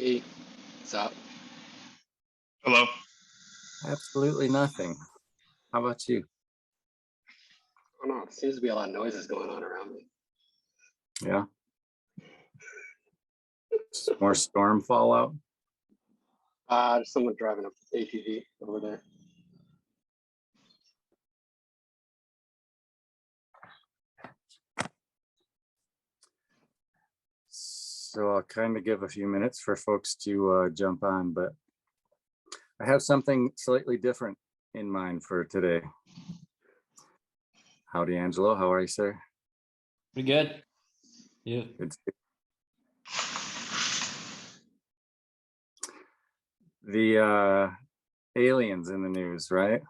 Hey, what's up? Hello. Absolutely nothing. How about you? I don't know. There seems to be a lot of noises going on around me. Yeah. Just more storm fallout. There's someone driving an ATV over there. So I'll kind of give a few minutes for folks to jump on, but I have something slightly different in mind for today. Howdy, Angelo. How are you, sir? Pretty good. Yeah. Good. The aliens in the news, right?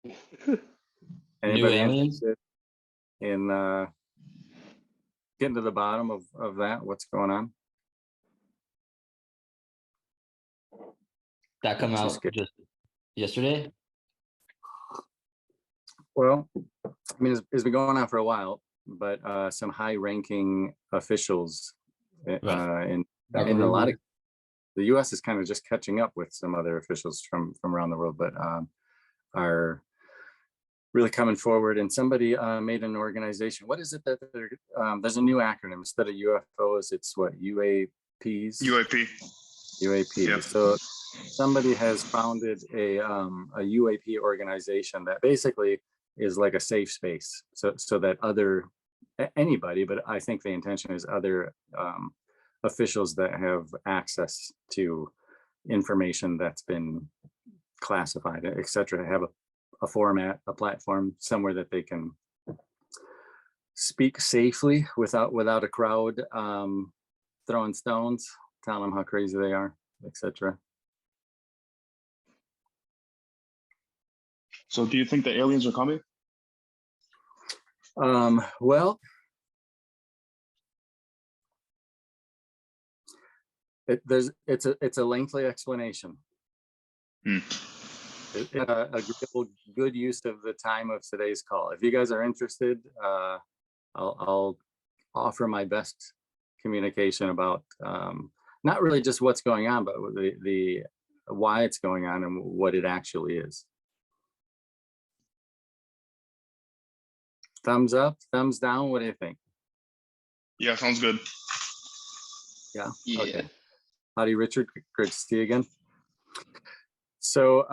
New aliens? interested in getting to the bottom of that? What's going on? That come out just yesterday? Well, I mean, it's been going on for a while, but some high-ranking officials in a lot of the U.S. is kind of just catching up with some other officials from around the world, but are really coming forward. And somebody made an organization. What is it that there's a new acronym instead of UFOs? It's what, UAPs? UAP. UAP. Yep. So somebody has founded a UAP organization that basically is like a safe space, so that anybody, but I think the intention is other officials that have access to information that's been classified, etc., have a format, a platform, somewhere that they can speak safely without a crowd throwing stones, telling them how crazy they are, etc. So do you think the aliens are coming? Well, it's a lengthy explanation. A good use of the time of today's call. If you guys are interested, I'll offer my best communication about not really just what's going on, but the why it's going on and what it actually is. Thumbs up, thumbs down. What do you think? Yeah, sounds good. Yeah. Yeah. Okay. Howdy, Richard. Great to see you again. So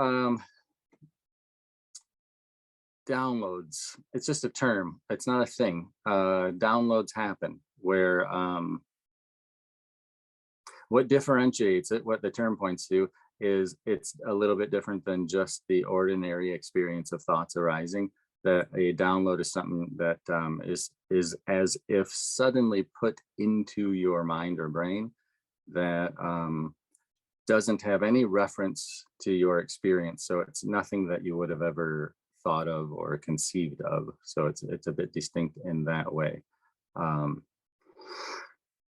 downloads, it's just a term. It's not a thing. Downloads happen where what differentiates it, what the term points to, is it's a little bit different than just the ordinary experience of thoughts arising. That a download is something that is as if suddenly put into your mind or brain that doesn't have any reference to your experience. So it's nothing that you would have ever thought of or conceived of. So it's a bit distinct in that way.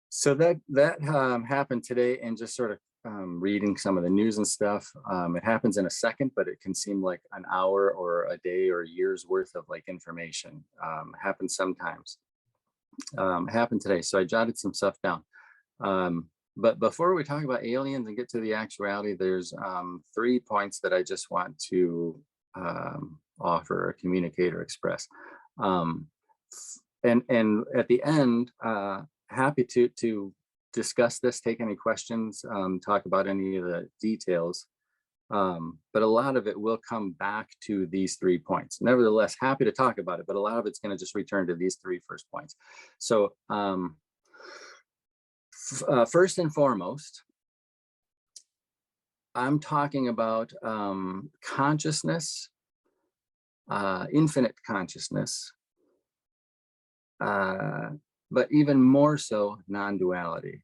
So that happened today, and just sort of reading some of the news and stuff. It happens in a second, but it can seem like an hour or a day or years worth of like information. Happens sometimes. Happened today. So I jotted some stuff down. But before we talk about aliens and get to the actuality, there's 3 points that I just want to offer or communicate or express. And at the end, happy to discuss this, take any questions, talk about any of the details. But a lot of it will come back to these 3 points. Nevertheless, happy to talk about it, but a lot of it's going to just return to these 3 first points. So first and foremost, I'm talking about consciousness, infinite consciousness, but even more so non-duality.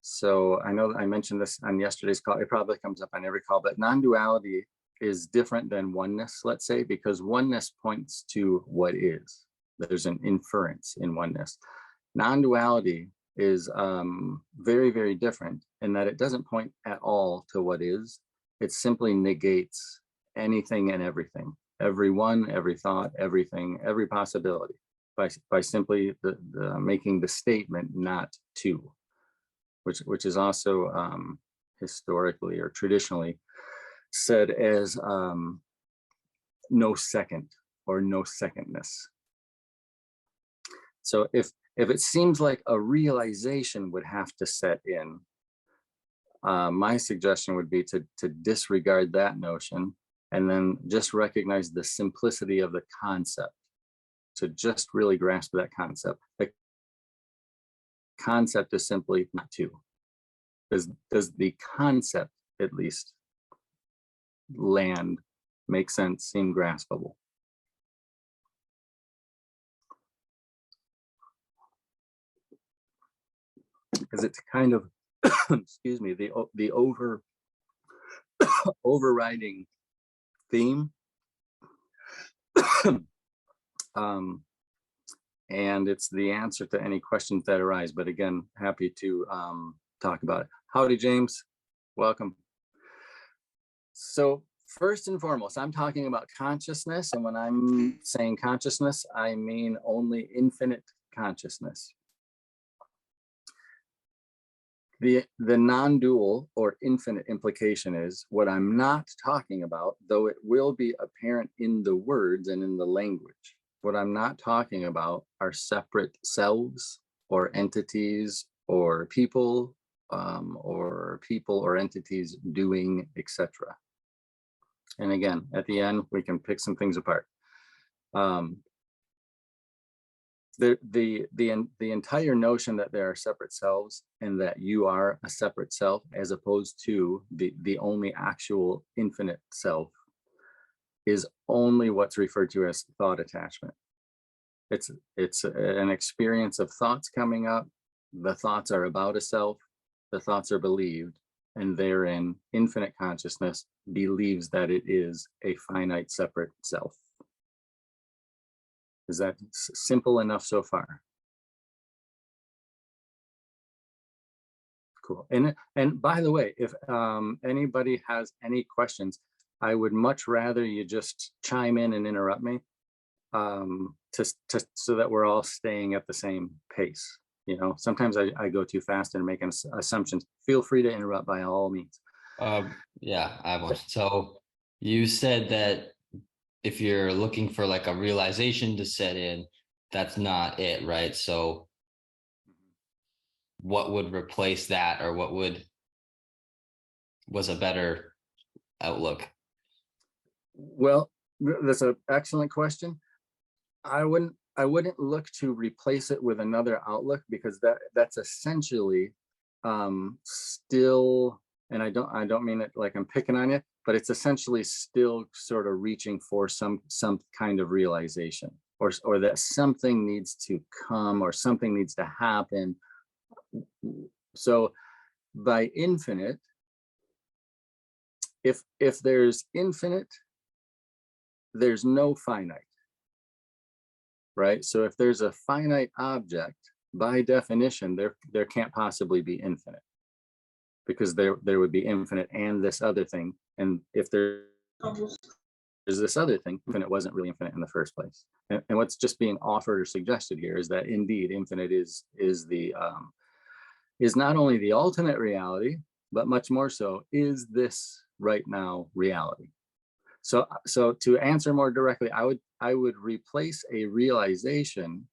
So I know that I mentioned this on yesterday's call. It probably comes up on every call, but non-duality is different than oneness, let's say, because oneness points to what is. There's an inference in oneness. Non-duality is very, very different in that it doesn't point at all to what is. It simply negates anything and everything, everyone, every thought, everything, every possibility, by simply making the statement not to. which is also historically or traditionally said as no second or no secondness. So if it seems like a realization would have to set in, my suggestion would be to disregard that notion and then just recognize the simplicity of the concept, to just really grasp that concept. The concept is simply not two. Does the concept at least land, make sense, seem graspable? Because it's kind of, excuse me, the overriding theme, and it's the answer to any questions that arise. But again, happy to talk about it. Howdy, James. Welcome. So first and foremost, I'm talking about consciousness, and when I'm saying consciousness, I mean only infinite consciousness. The non-dual or infinite implication is what I'm not talking about, though it will be apparent in the words and in the language. What I'm not talking about are separate selves or entities or people or entities doing, etc. And again, at the end, we can pick some things apart. The entire notion that there are separate selves and that you are a separate self, as opposed to the only actual infinite self, is only what's referred to as thought attachment. It's an experience of thoughts coming up. The thoughts are about a self. The thoughts are believed, and therein infinite consciousness believes that it is a finite separate self. Is that simple enough so far? Cool. And by the way, if anybody has any questions, I would much rather you just chime in and interrupt me, so that we're all staying at the same pace. You know, sometimes I go too fast and make assumptions. Feel free to interrupt by all means. Yeah, I have one. So you said that if you're looking for like a realization to set in, that's not it, right? So what would replace that, or what was a better outlook? Well, that's an excellent question. I wouldn't look to replace it with another outlook, because that's essentially still, and I don't mean it like I'm picking on you, but it's essentially still sort of reaching for some kind of realization, or that something needs to come or something needs to happen. So by infinite, if there's infinite, there's no finite, right? So if there's a finite object, by definition, there can't possibly be infinite, because there would be infinite and this other thing. And if there's this other thing, infinite wasn't really infinite in the first place. And what's just being offered or suggested here is that indeed infinite is not only the ultimate reality, but much more so is this right now reality. So to answer more directly, I would replace a realization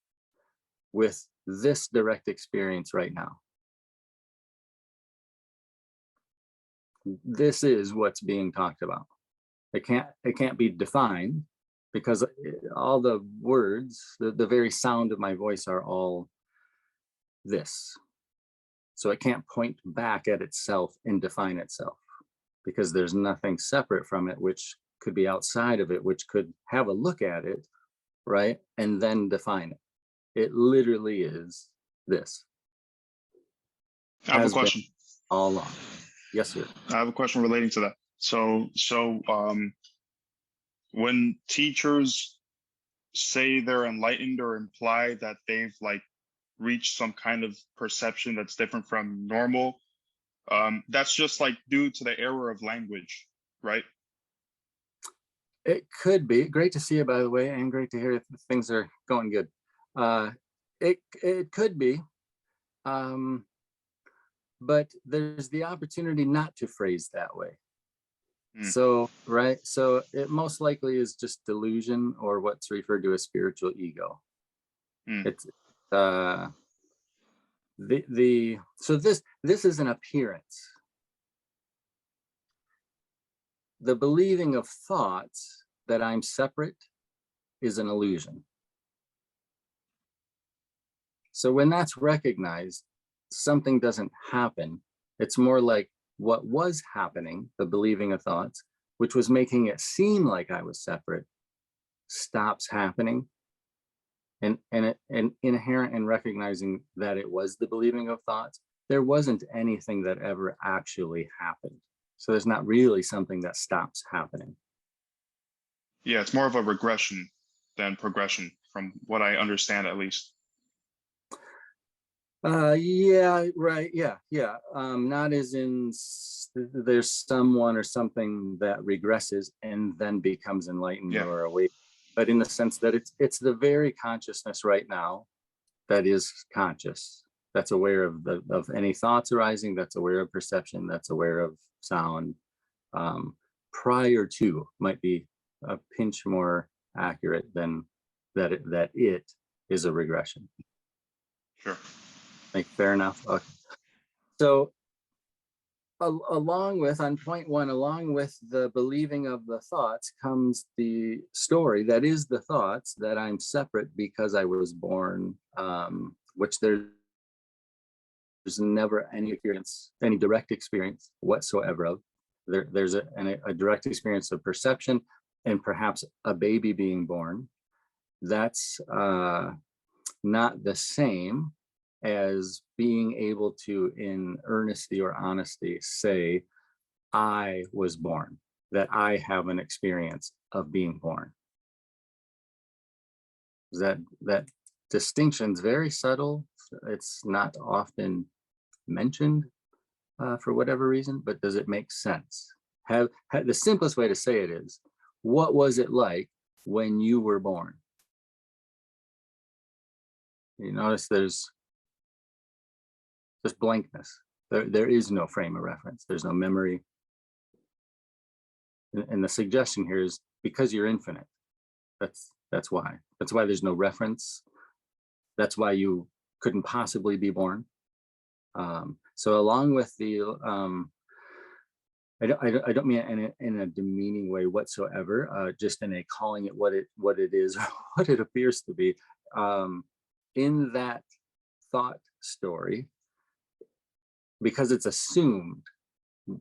with this direct experience right now. This is what's being talked about. It can't be defined, because all the words, the very sound of my voice are all this. So it can't point back at itself and define itself, because there's nothing separate from it, which could be outside of it, which could have a look at it, right? And then define it. It literally is this. I have a question. All along. Yes, sir. I have a question relating to that. So when teachers say they're enlightened or imply that they've like reached some kind of perception that's different from normal, that's just like due to the error of language, right? It could be. Great to see you, by the way, and great to hear things are going good. It could be. but there's the opportunity not to phrase that way. Mm. So, right. So it most likely is just delusion, or what's referred to as spiritual ego. Mm. It's so this is an appearance. The believing of thoughts that I'm separate is an illusion. So when that's recognized, something doesn't happen. It's more like what was happening, the believing of thoughts, which was making it seem like I was separate, stops happening. And inherent in recognizing that it was the believing of thoughts, there wasn't anything that ever actually happened. So there's not really something that stops happening. Yeah, it's more of a regression than progression, from what I understand, at least. Yeah, right. Yeah. Not as in there's someone or something that regresses and then becomes enlightened or awake, but in the sense that it's the very consciousness right now that is conscious, that's aware of any thoughts arising, that's aware of perception, that's aware of sound. Prior to might be a pinch more accurate than that it is a regression. Sure. Like, fair enough. Okay. So along with, on point one, along with the believing of the thoughts comes the story that is the thoughts that I'm separate because I was born, which there's never any experience, any direct experience whatsoever of. There's a direct experience of perception and perhaps a baby being born. That's not the same as being able to, in earnesty or honesty, say, I was born, that I have an experience of being born. That distinction's very subtle. It's not often mentioned for whatever reason, but does it make sense? The simplest way to say it is, what was it like when you were born? You notice there's just blankness. There is no frame of reference. There's no memory. And the suggestion here is because you're infinite. That's why. That's why there's no reference. That's why you couldn't possibly be born. So along with the, I don't mean in a demeaning way whatsoever, just in a calling it what it is, or what it appears to be. In that thought story, because it's assumed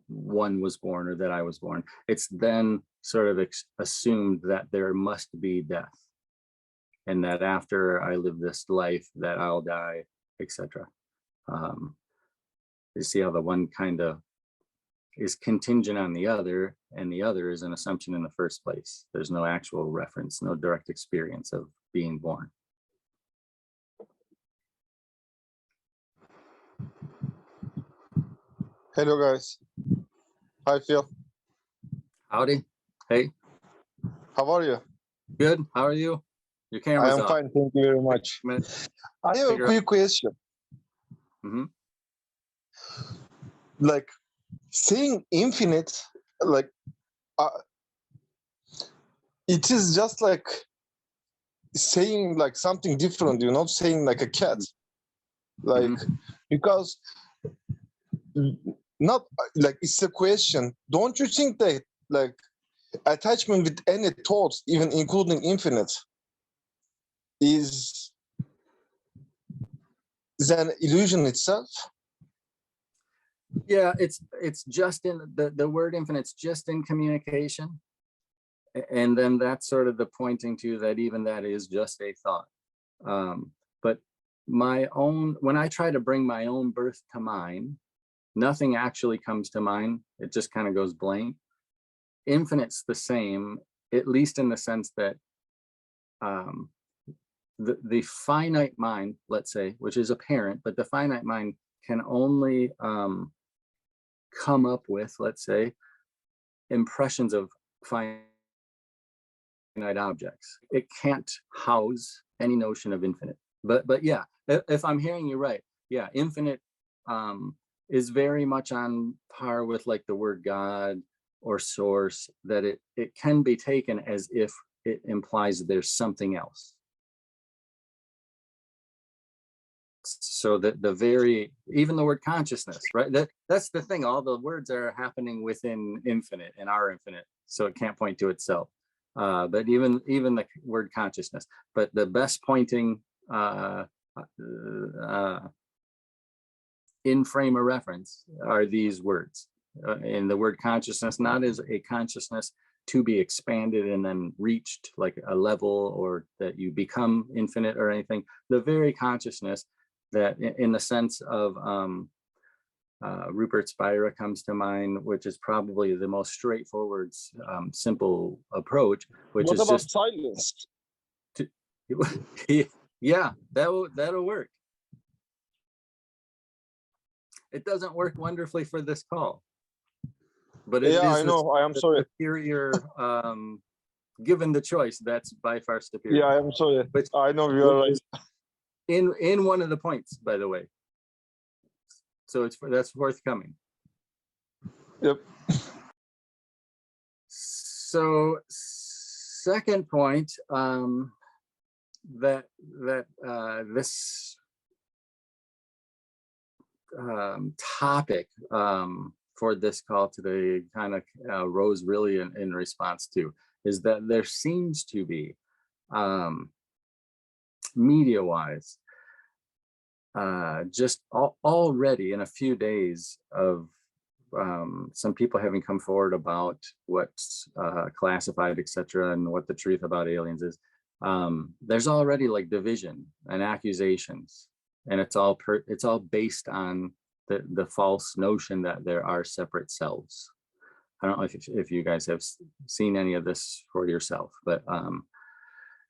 one was born or that I was born, it's then sort of assumed that there must be death, and that after I live this life that I'll die, etc. You see how the one kind of is contingent on the other, and the other is an assumption in the first place. There's no actual reference, no direct experience of being born. Hello guys, hi Phil. Howdy. Hey. How are you? Good. How are you? Your I camera's am off. fine, thank you very much. I have a quick question. Mm-hmm. Like saying infinite, like it is just like saying like something different. You're not saying like a cat, like because not like it's a question. Don't you think that like attachment with any thoughts, even including infinite, is an illusion itself? Yeah, it's just in the word infinite's just in communication, and then that's sort of the pointing to that even that is just a thought. But when I try to bring my own birth to mind, nothing actually comes to mind. It just kind of goes blank. Infinite's the same, at least in the sense that the finite mind, let's say, which is apparent, but the finite mind can only come up with, let's say, impressions of finite objects. It can't house any notion of infinite. But yeah, if I'm hearing you right, yeah, infinite is very much on par with like the word God or source, that it can be taken as if it implies there's something else. So that even the word consciousness, right? That's the thing. All the words are happening within infinite and are infinite, so it can't point to itself. But even the word consciousness. But the best pointing in frame of reference are these words. And the word consciousness, not as a consciousness to be expanded and then reached like a level, or that you become infinite or anything. The very consciousness that, in the sense of Rupert Spira comes to mind, which is probably the most straightforward, simple approach, which What is about just silence? yeah, that'll work. It doesn't work wonderfully for this call, but it Yeah, is I know. I am the sorry. superior. Given the choice, that's by far superior. Yeah, I am sorry. Which I know you are right. in one of the points, by the way. So that's forthcoming. Yep. So second point, that this topic for this call today kind of rose really in response to, is that there seems to be media-wise just already in a few days of some people having come forward about what's classified, etc., and what the truth about aliens is. There's already like division and accusations, and it's all based on the false notion that there are separate selves. I don't know if you guys have seen any of this for yourself, but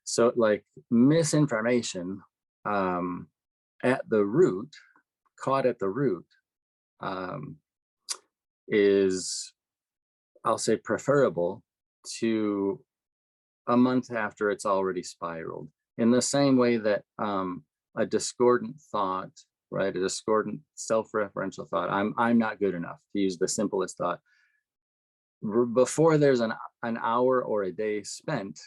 so like misinformation at the root, caught at the root, is, I'll say, preferable to a month after it's already spiraled. In the same way that a discordant thought, right, a discordant self-referential thought, I'm not good enough, to use the simplest thought, before there's an hour or a day spent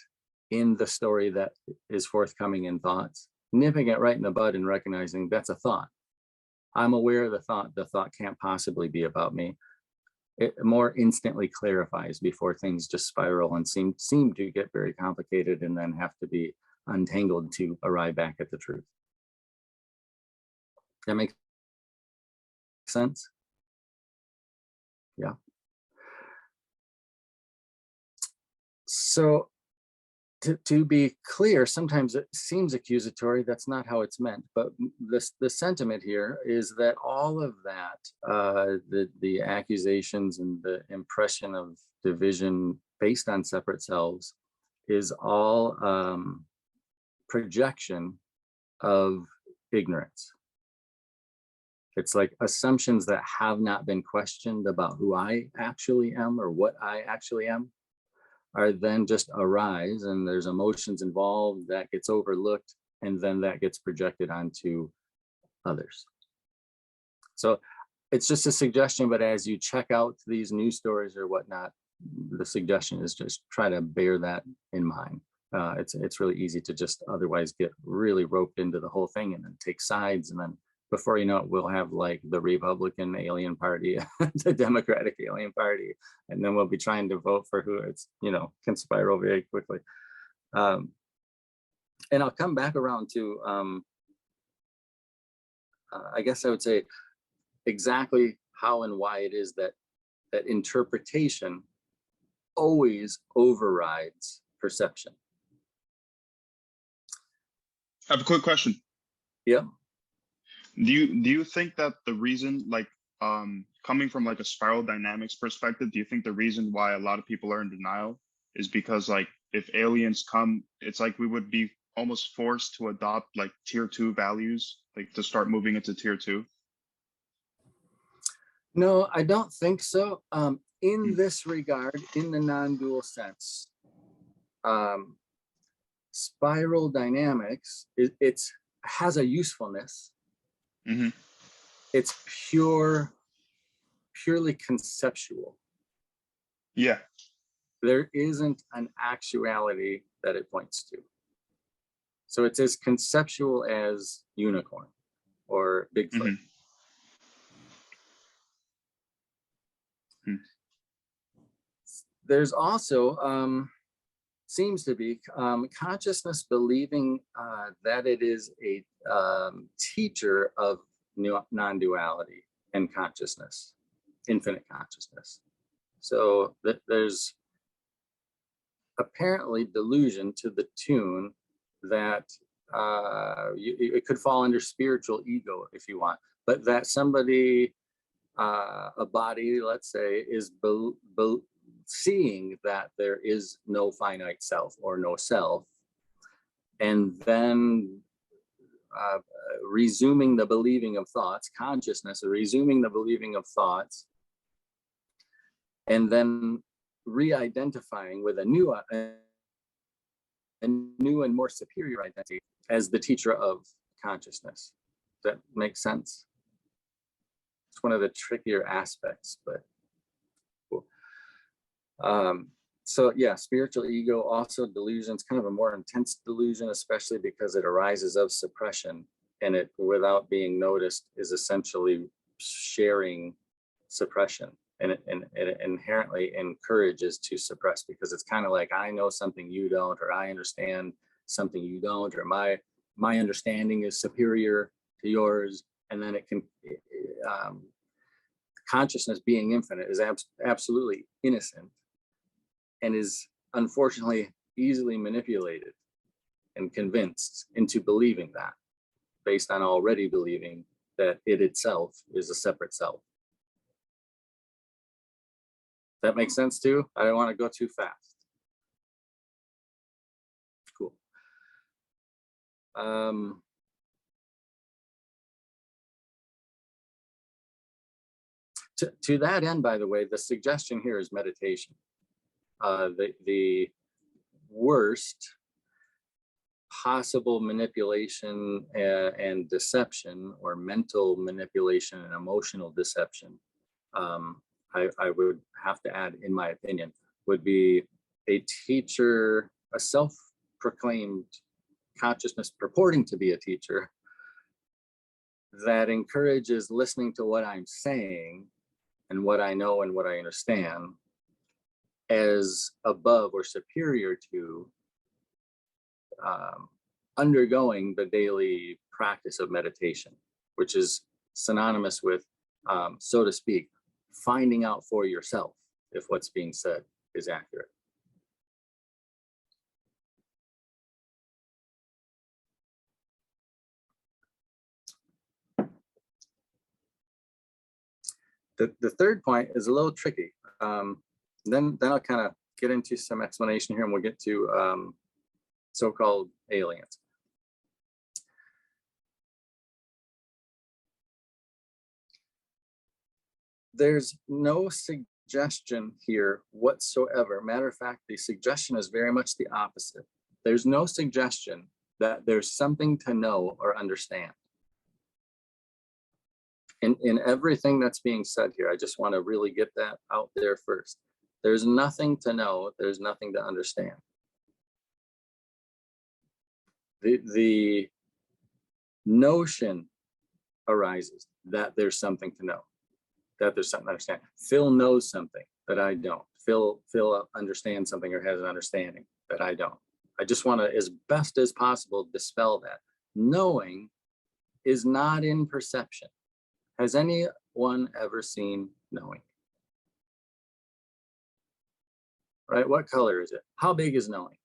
in the story that is forthcoming in thoughts, nipping it right in the bud and recognizing that's a thought. I'm aware of the thought can't possibly be about me. It more instantly clarifies before things just spiral and seem to get very complicated and then have to be untangled to arrive back at the truth. That makes sense? Yeah. So to be clear, sometimes it seems accusatory. That's not how it's meant. But the sentiment here is that all of that, the accusations and the impression of division based on separate selves, is all projection of ignorance. It's like assumptions that have not been questioned about who I actually am or what I actually am, are then just arise, and there's emotions involved that gets overlooked, and then that gets projected onto others. So it's just a suggestion, but as you check out these news stories or whatnot, the suggestion is just try to bear that in mind. It's really easy to just otherwise get really roped into the whole thing and then take sides, and then before you know it, we'll have like the Republican alien party, the Democratic alien party, and then we'll be trying to vote for who it's, can spiral very quickly. And I'll come back around to, I guess I would say exactly how and why it is that interpretation always overrides perception. I have a quick question. Yeah. Do you think that the reason, like, coming from like a spiral dynamics perspective, do you think the reason why a lot of people are in denial is because, like, if aliens come, it's like we would be almost forced to adopt like tier 2 values, like to start moving into tier 2? No, I don't think so. In this regard, in the non-dual sense, spiral dynamics, it has a usefulness. Mm-hmm. It's pure purely conceptual. Yeah. There isn't an actuality that it points to. So it's as conceptual as unicorn or Bigfoot. There's also, seems to be consciousness believing that it is a teacher of non-duality and consciousness, infinite consciousness. So there's apparently delusion to the tune that it could fall under spiritual ego if you want, but that somebody, a body, let's say, is seeing that there is no finite self or no self, and then resuming the believing of thoughts, consciousness, resuming the believing of thoughts, and then re-identifying with a new and more superior identity as the teacher of consciousness. Does that make sense? It's one of the trickier aspects, but cool. So yeah, spiritual ego, also delusion. It's kind of a more intense delusion, especially because it arises of suppression, and it, without being noticed, is essentially sharing suppression. And it inherently encourages to suppress, because it's kind of like, I know something you don't, or I understand something you don't, or my understanding is superior to yours. And then it can, consciousness being infinite is absolutely innocent, and is unfortunately easily manipulated and convinced into believing that, based on already believing that it itself is a separate self. That makes sense too? I don't want to go too fast. Cool. To that end, by the way, the suggestion here is meditation. The worst possible manipulation and deception, or mental manipulation and emotional deception, I would have to add, in my opinion, would be a teacher, a self-proclaimed consciousness purporting to be a teacher, that encourages listening to what I'm saying and what I know and what I understand as above or superior to undergoing the daily practice of meditation, which is synonymous with, so to speak, finding out for yourself if what's being said is accurate. The third point is a little tricky. Then I'll kind of get into some explanation here, and we'll get to so-called aliens. There's no suggestion here whatsoever. Matter of fact, the suggestion is very much the opposite. There's no suggestion that there's something to know or understand. In everything that's being said here, I just want to really get that out there first. There's nothing to know, there's nothing to understand. The notion arises that there's something to know, that there's something to understand. Phil knows something that I don't. Phil understands something or has an understanding that I don't. I just want to, as best as possible, dispel that. Knowing is not in perception. Has anyone ever seen knowing? Right? What color is it? How big is knowing?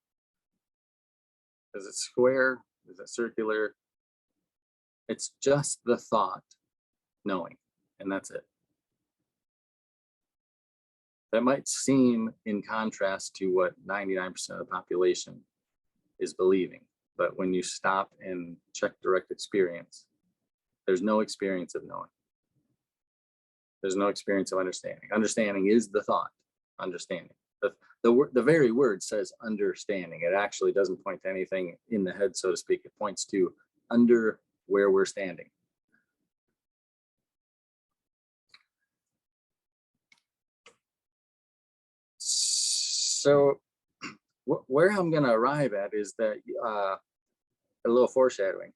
Is it square? Is it circular? It's just the thought, knowing, and that's it. That might seem in contrast to what 99% of the population is believing, but when you stop and check direct experience, there's no experience of knowing. There's no experience of understanding. Understanding is the thought, understanding. The very word says understanding. It actually doesn't point to anything in the head, so to speak. It points to under where we're standing. So where I'm going to arrive at is that a little foreshadowing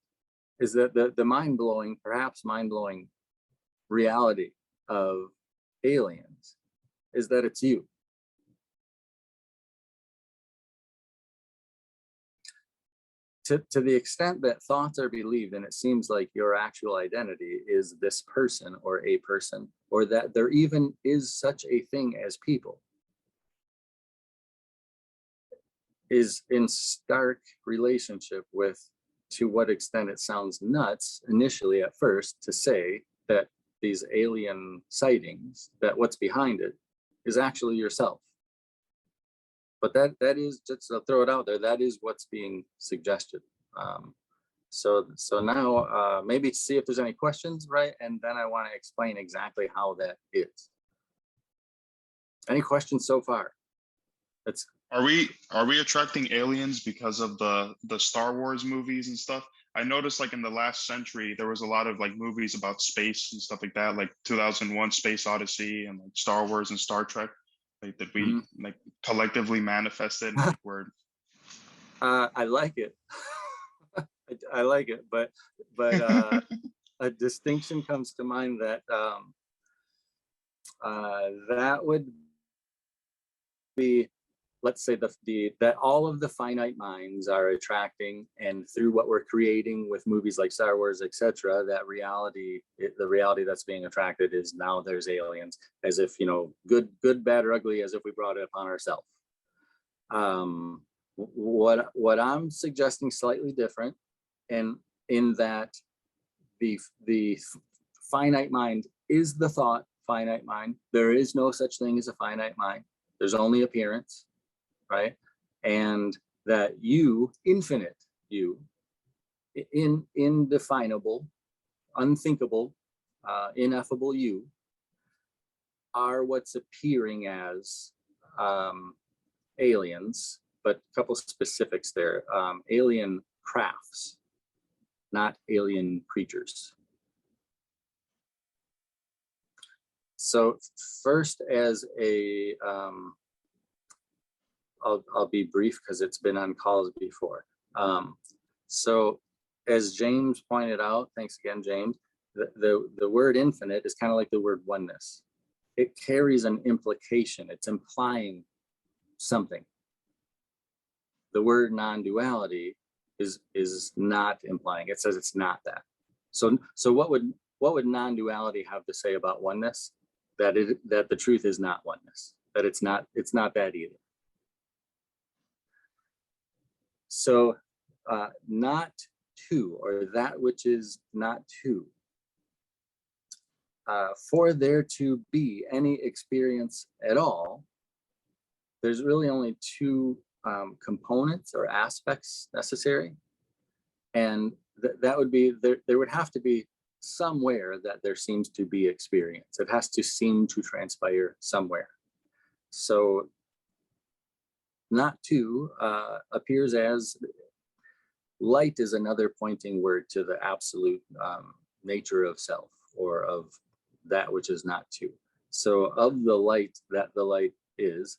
is that the mind-blowing, perhaps mind-blowing reality of aliens is that it's you. To the extent that thoughts are believed, and it seems like your actual identity is this person or a person, or that there even is such a thing as people, is in stark relationship with to what extent it sounds nuts initially at first to say that these alien sightings, that what's behind it is actually yourself. But that is, just I'll throw it out there, that is what's being suggested. So now maybe see if there's any questions, right? And then I want to explain exactly how that is. Any questions so far? That's Are we attracting aliens because of the Star Wars movies and stuff? I noticed like in the last century there was a lot of like movies about space and stuff like that, like 2001 Space Odyssey and like Star Wars and Star Trek, like that we like collectively manifested. Like we're I like it. I like it, but a distinction comes to mind that that would be, let's say that all of the finite minds are attracting, and through what we're creating with movies like Star Wars, etc., that reality, the reality that's being attracted is now there's aliens, as if, you know, good, bad, or ugly, as if we brought it upon ourselves. What I'm suggesting slightly different, and in that the finite mind is the thought finite mind. There is no such thing as a finite mind. There's only appearance, right? And that you, infinite you, indefinable, unthinkable, ineffable you, are what's appearing as aliens, but a couple specifics there. Alien crafts, not alien creatures. So first, as a, I'll be brief because it's been on calls before. So as James pointed out, thanks again, James, the word infinite is kind of like the word oneness. It carries an implication. It's implying something. The word non-duality is not implying. It says it's not that. So what would non-duality have to say about oneness? That the truth is not oneness. That it's not that either. So not two, or that which is not two. For there to be any experience at all, there's really only two components or aspects necessary. And that would be, there would have to be somewhere that there seems to be experience. It has to seem to transpire somewhere. So not two appears as light is another pointing word to the absolute nature of self, or of that which is not two. So of the light that the light is,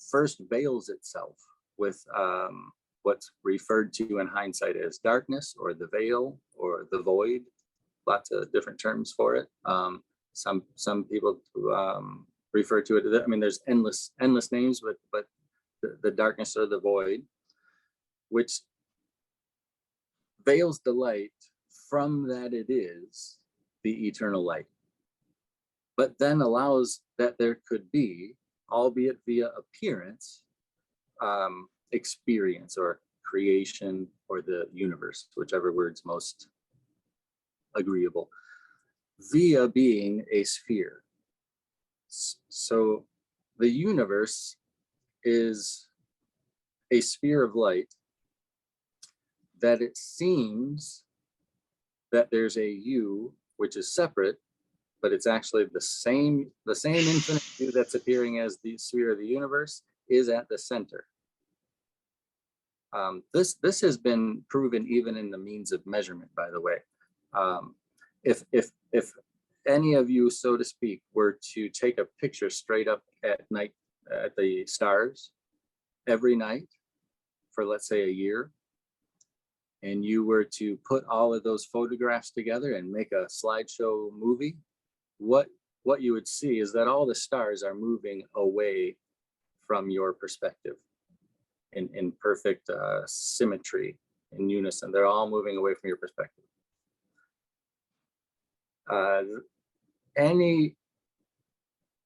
first veils itself with what's referred to in hindsight as darkness, or the veil, or the void. Lots of different terms for it. Some people refer to it. I mean, there's endless names, but the darkness or the void, which veils the light from that it is the eternal light, but then allows that there could be, albeit via appearance, experience or creation or the universe, whichever word's most agreeable, via being a sphere. So the universe is a sphere of light that it seems that there's a you which is separate, but it's actually the same infinite you that's appearing as the sphere of the universe is at the center. This has been proven even in the means of measurement, by the way. If any of you, so to speak, were to take a picture straight up at night at the stars every night for, let's say, a year, and you were to put all of those photographs together and make a slideshow movie, what you would see is that all the stars are moving away from your perspective in perfect symmetry, in unison. They're all moving away from your perspective.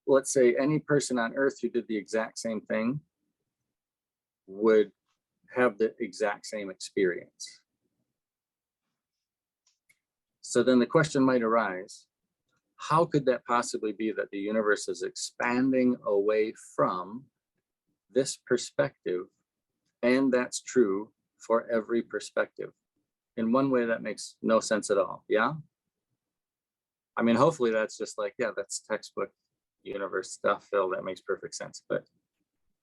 Let's say any person on Earth who did the exact same thing would have the exact same experience. So then the question might arise, how could that possibly be that the universe is expanding away from this perspective? And that's true for every perspective. In one way, that makes no sense at all. Yeah. I mean, hopefully that's just like, yeah, that's textbook universe stuff, Phil. That makes perfect sense. But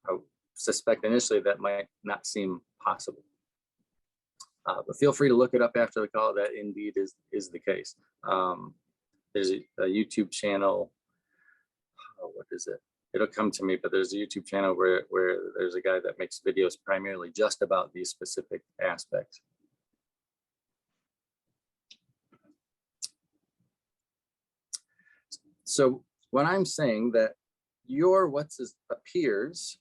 I suspect initially that might not seem possible. But feel free to look it up after the call. That indeed is the case. There's a YouTube channel. Oh, what is it? It'll come to me, but there's a YouTube channel where there's a guy that makes videos primarily just about these specific aspects. So when I'm saying that you're what appears,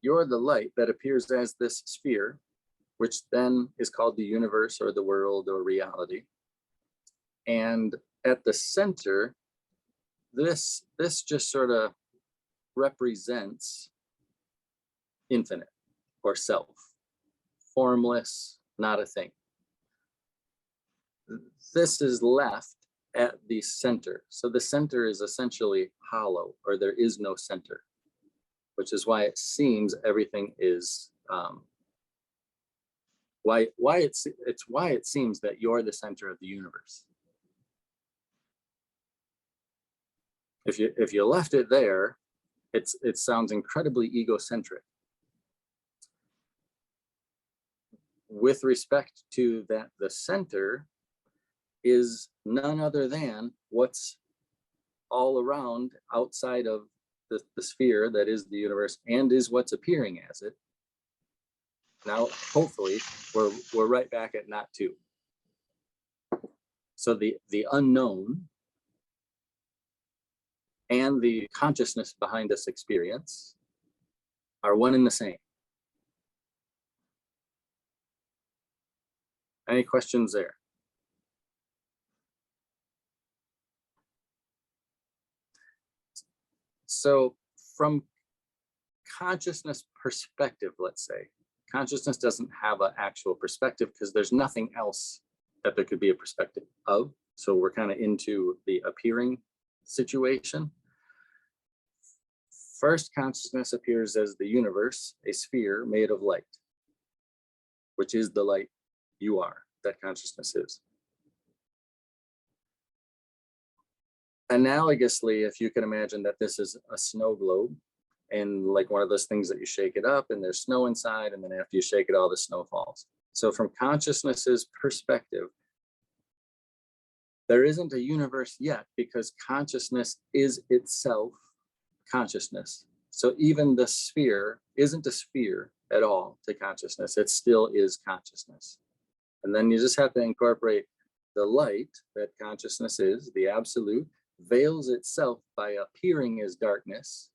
you're the light that appears as this sphere, which then is called the universe or the world or reality. And at the center, this just sort of represents infinite or self, formless, not a thing. This is left at the center. So the center is essentially hollow, or there is no center, which is why it seems everything is why it seems that you're the center of the universe. If you left it there, it sounds incredibly egocentric. With respect to that, the center is none other than what's all around outside of the sphere that is the universe, and is what's appearing as it. Now, hopefully, we're right back at not two. So the unknown and the consciousness behind this experience are one and the same. Any questions there? So from consciousness perspective, let's say, consciousness doesn't have an actual perspective because there's nothing else that there could be a perspective of. So we're kind of into the appearing situation. First, consciousness appears as the universe, a sphere made of light, which is the light you are, that consciousness is. Analogously, if you can imagine that this is a snow globe, and like one of those things that you shake it up and there's snow inside, and then after you shake it, all the snow falls. So from consciousness's perspective, there isn't a universe yet because consciousness is itself consciousness. So even the sphere isn't a sphere at all to consciousness. It still is consciousness. And then you just have to incorporate the light that consciousness is, the absolute, veils itself by appearing as darkness,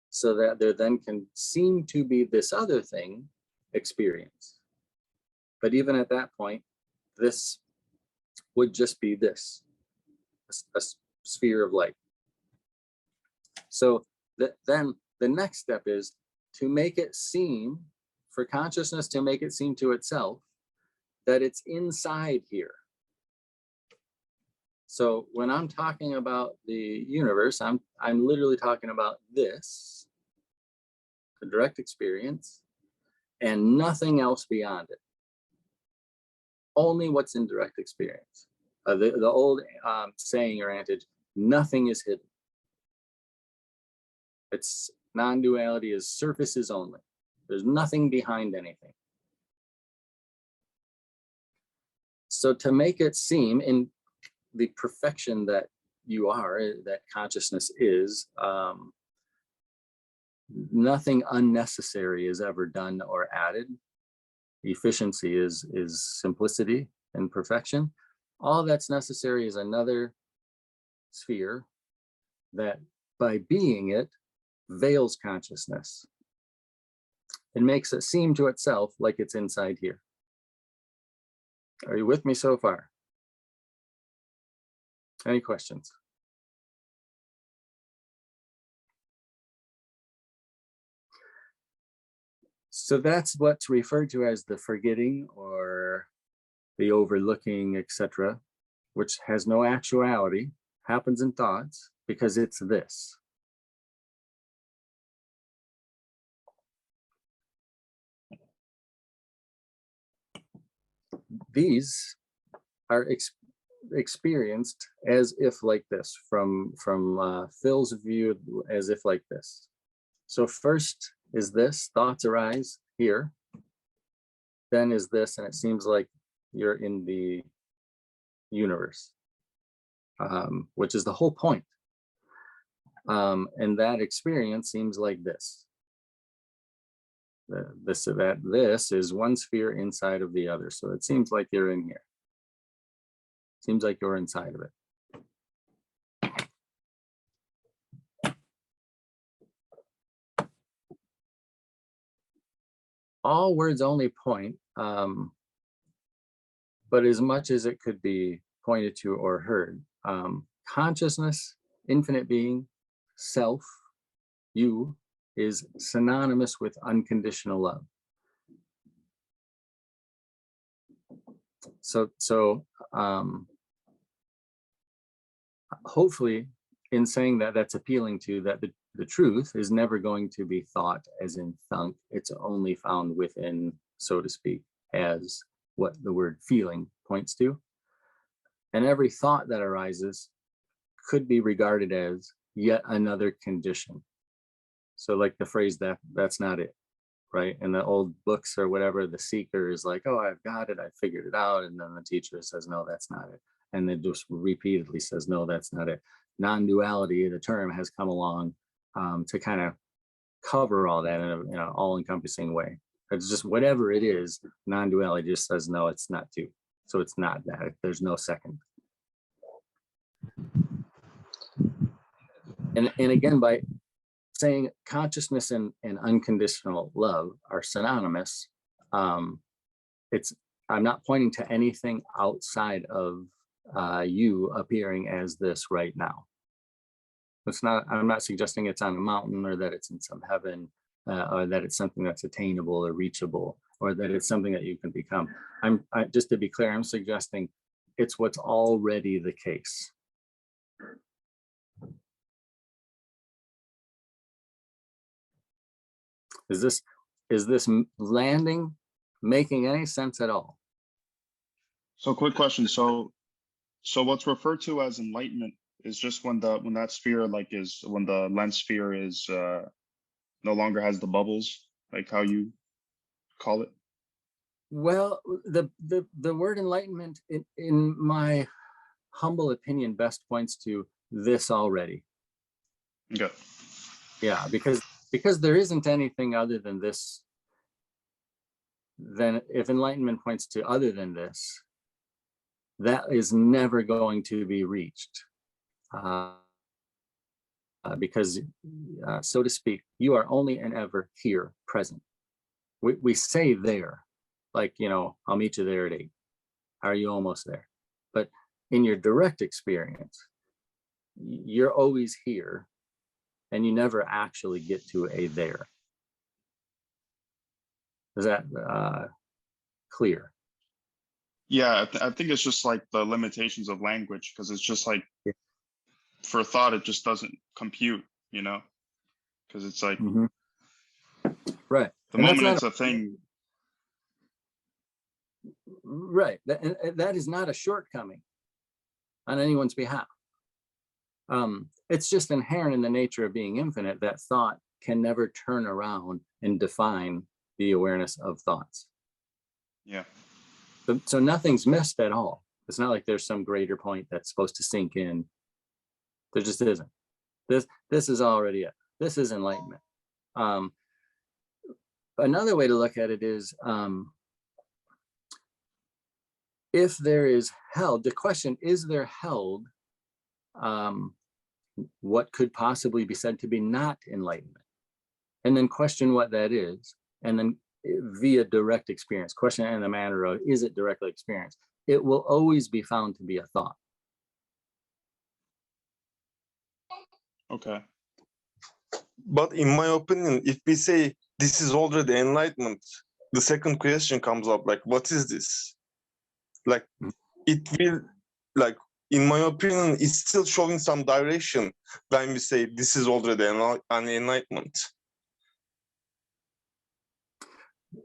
so that there then can seem to be this other thing, experience. But even at that point, this would just be this, a sphere of light. So then the next step is to make it seem, for consciousness to make it seem to itself that it's inside here. So when I'm talking about the universe, I'm literally talking about this, the direct experience, and nothing else beyond it. Only what's in direct experience. The old saying or adage, nothing is hidden. It's non-duality is surfaces only. There's nothing behind anything. So to make it seem in the perfection that you are, that consciousness is, nothing unnecessary is ever done or added. Efficiency is simplicity and perfection. All that's necessary is another sphere that, by being it, veils consciousness. It makes it seem to itself like it's inside here. Are you with me so far? Any questions? So that's what's referred to as the forgetting or the overlooking, etc., which has no actuality, happens in thoughts because it's this. These are experienced as if like this, from Phil's view, as if like this. So first is this, thoughts arise here, then is this, and it seems like you're in the universe, which is the whole point. And that experience seems like this. This is one sphere inside of the other. So it seems like you're in here. Seems like you're inside of it. All words only point, but as much as it could be pointed to or heard, consciousness, infinite being, self, you, is synonymous with unconditional love. So hopefully, in saying that, that's appealing to that the truth is never going to be thought as in thunk. It's only found within, so to speak, as what the word feeling points to. And every thought that arises could be regarded as yet another condition. So like the phrase that's not it, right? In the old books or whatever, the seeker is like, oh, I've got it, I figured it out. And then the teacher says, no, that's not it. And then just repeatedly says, no, that's not it. Non-duality, the term, has come along to kind of cover all that in an all-encompassing way. It's just whatever it is, non-duality just says, no, it's not two. So it's not that, there's no second. And again, by saying consciousness and unconditional love are synonymous, I'm not pointing to anything outside of you appearing as this right now. It's not, I'm not suggesting it's on a mountain or that it's in some heaven or that it's something that's attainable or reachable or that it's something that you can become. Just to be clear, I'm suggesting it's what's already the case. Is this landing making any sense at all? So quick question. So what's referred to as enlightenment is just when that sphere when the lens sphere is no longer has the bubbles, like how you call it? Well, the word enlightenment in my humble opinion best points to this already. Okay. Yeah, because there isn't anything other than this. Then if enlightenment points to other than this, that is never going to be reached. Because, so to speak, you are only and ever here, present. We say there, like, I'll meet you there at 8. Are you almost there? But in your direct experience, you're always here, and you never actually get to a there. Is that clear? Yeah, I think it's just like the limitations of language, because it's just like, for thought, it just doesn't compute, because it's like, right. The moment it's a thing. Right. That is not a shortcoming on anyone's behalf. It's just inherent in the nature of being infinite that thought can never turn around and define the awareness of thoughts. Yeah. So nothing's missed at all. It's not like there's some greater point that's supposed to sink in. There just isn't. This is already it. This is enlightenment. Another way to look at it is, if there is held, the question, is there held what could possibly be said to be not enlightenment? And then question what that is, and then via direct experience, question in the manner of, is it directly experienced? It will always be found to be a thought. Okay. But in my opinion, if we say this is already enlightenment, the second question comes up, like, what is this? Like, it will, like, in my opinion, it's still showing some direction when we say this is already an enlightenment.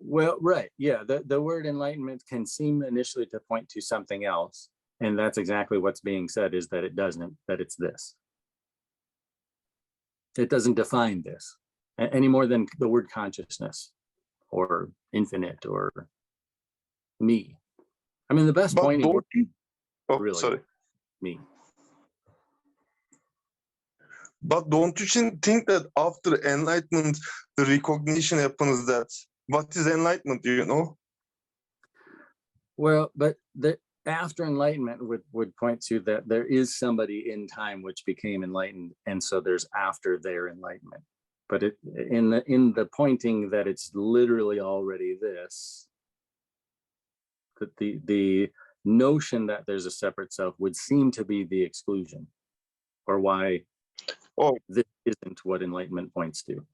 Well, right, yeah, the word enlightenment can seem initially to point to something else, and that's exactly what's being said, is that it doesn't, that it's this. It doesn't define this any more than the word consciousness or infinite or me. I mean, the best But pointing don't word, you, oh, really, sorry. me. But don't you think that after enlightenment, the recognition happens that what is enlightenment, you know? Well, but the after enlightenment would point to that there is somebody in time which became enlightened, and so there's after their enlightenment. But it in the pointing that it's literally already this, that the notion that there's a separate self would seem to be the exclusion, or why this isn't what enlightenment points to.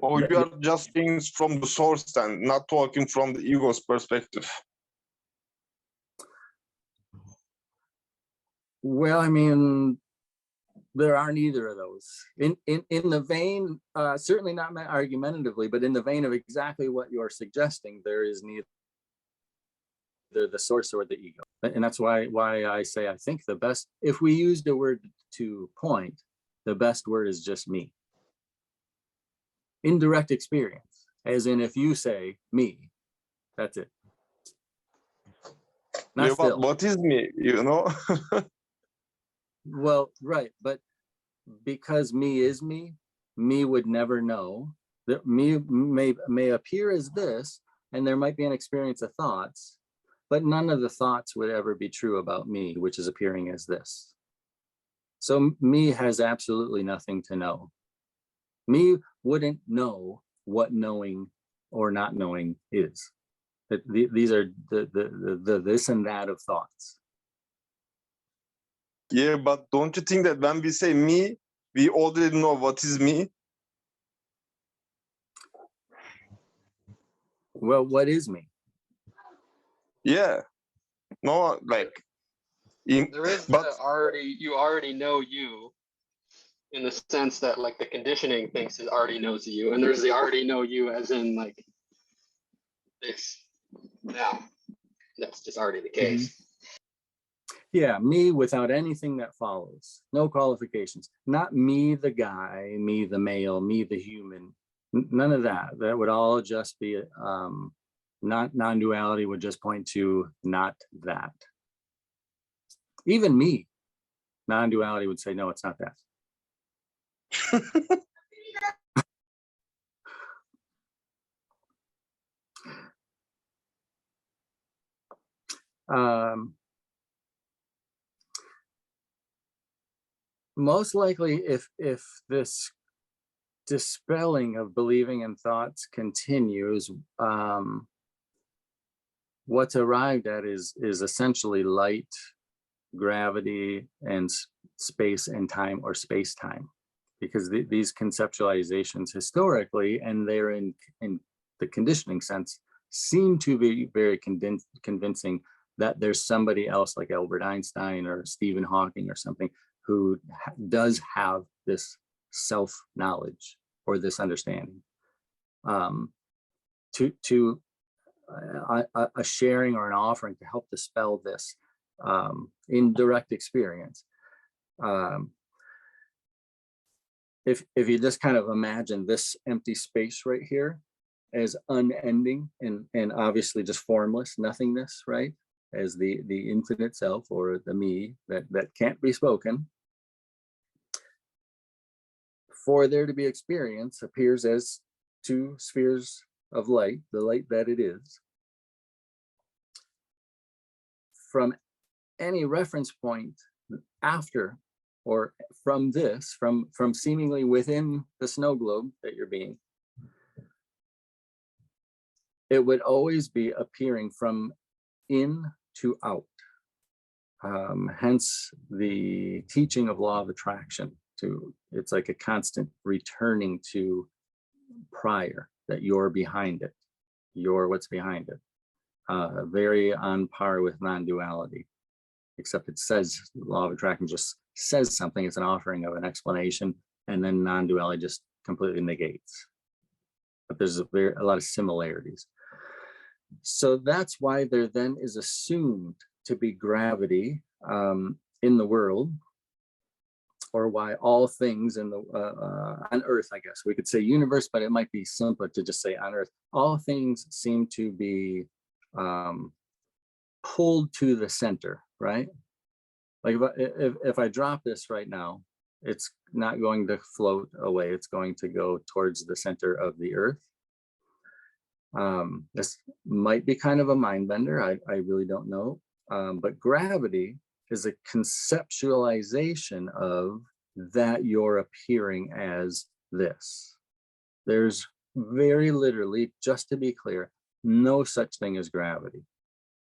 Or you are just things from the source and not talking from the ego's perspective. Well, I mean, there are neither of those. In the vein, certainly not argumentatively, but in the vein of exactly what you're suggesting, there is neither the source or the ego. And that's why I say, I think the best, if we used a word to point, the best word is just me. Indirect experience, as in if you say me, that's it. Not Yeah, still. but what is me, you know? Well, right, but because me is me, me would never know. That me may appear as this, and there might be an experience of thoughts, but none of the thoughts would ever be true about me, which is appearing as this. So me has absolutely nothing to know. Me wouldn't know what knowing or not knowing is. These are the this and that of thoughts. Yeah, but don't you think that when we say me, we already know what is me? Well, what is me? Yeah. No, like, There is but you already know you, in the sense that like the conditioning thinks it already knows you, and there's the already know you as in like this. Now, that's just already the case. Yeah, me without anything that follows, no qualifications. Not me the guy, me the male, me the human, none of that. That would all just be, not non-duality would just point to not that. Even me, non-duality would say, no, it's not that. Most likely, if this dispelling of believing in thoughts continues, what's arrived at is essentially light, gravity, and space and time, or space time, because these conceptualizations historically, and they're in the conditioning sense, seem to be very convincing that there's somebody else like Albert Einstein or Stephen Hawking or something who does have this self-knowledge or this understanding. To a sharing or an offering to help dispel this in direct experience. If you just kind of imagine this empty space right here as unending and obviously just formless nothingness, right? As the infinite self, or the me that can't be spoken. For there to be experience appears as two spheres of light, the light that it is, from any reference point after or from this, from seemingly within the snow globe that you're being, it would always be appearing from in to out. Hence the teaching of law of attraction. It's like a constant returning to prior, that you're behind it. You're what's behind it. Very on par with non-duality, except it says, the law of attraction just says something. It's an offering of an explanation, and then non-duality just completely negates. But there's a lot of similarities. So that's why there then is assumed to be gravity in the world, or why all things in the on Earth, I guess we could say universe, but it might be simpler to just say on Earth. All things seem to be pulled to the center, right? Like if I drop this right now, it's not going to float away. It's going to go towards the center of the Earth. This might be kind of a mind bender. I really don't know. But gravity is a conceptualization of that you're appearing as this. There's very literally, just to be clear, no such thing as gravity.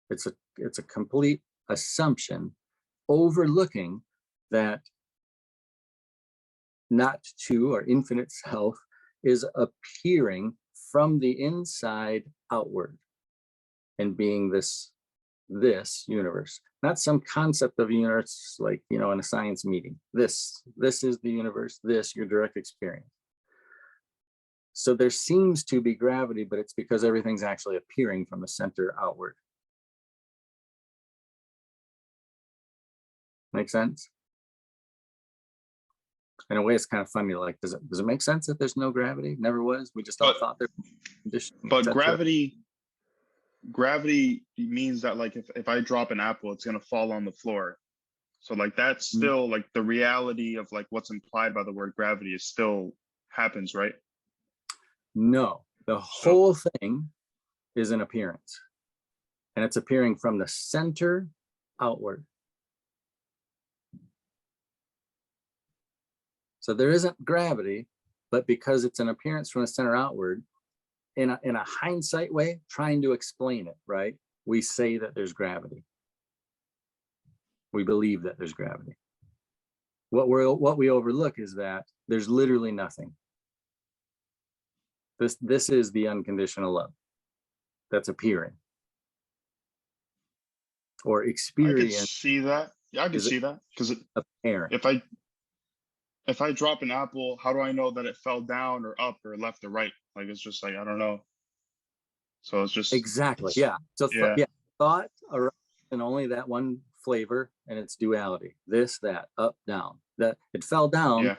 It's a complete assumption, overlooking that not two or infinite self is appearing from the inside outward and being this universe, not some concept of universe like, in a science meeting. This is the universe, this your direct experience. So there seems to be gravity, but it's because everything's actually appearing from the center outward. Make sense? In a way, it's kind of funny. Like, does it make sense that there's no gravity? Never was. We just all thought there was conditioning. But gravity means that, like, if I drop an apple, it's gonna fall on the floor. So like that's still like the reality of like what's implied by the word gravity is still happens, right? No, the whole thing is an appearance, and it's appearing from the center outward. So there isn't gravity, but because it's an appearance from the center outward, in a hindsight way, trying to explain it, right? We say that there's gravity. We believe that there's gravity. What we overlook is that there's literally nothing. This is the unconditional love that's appearing or experience. I can see that. Yeah, I can see that, because if I drop an apple, how do I know that it fell down or up or left or right? Like, it's just like, I don't know. So it's just exactly, yeah. So thought arises in only that one flavor, and it's duality. This, that, up, down. That it fell down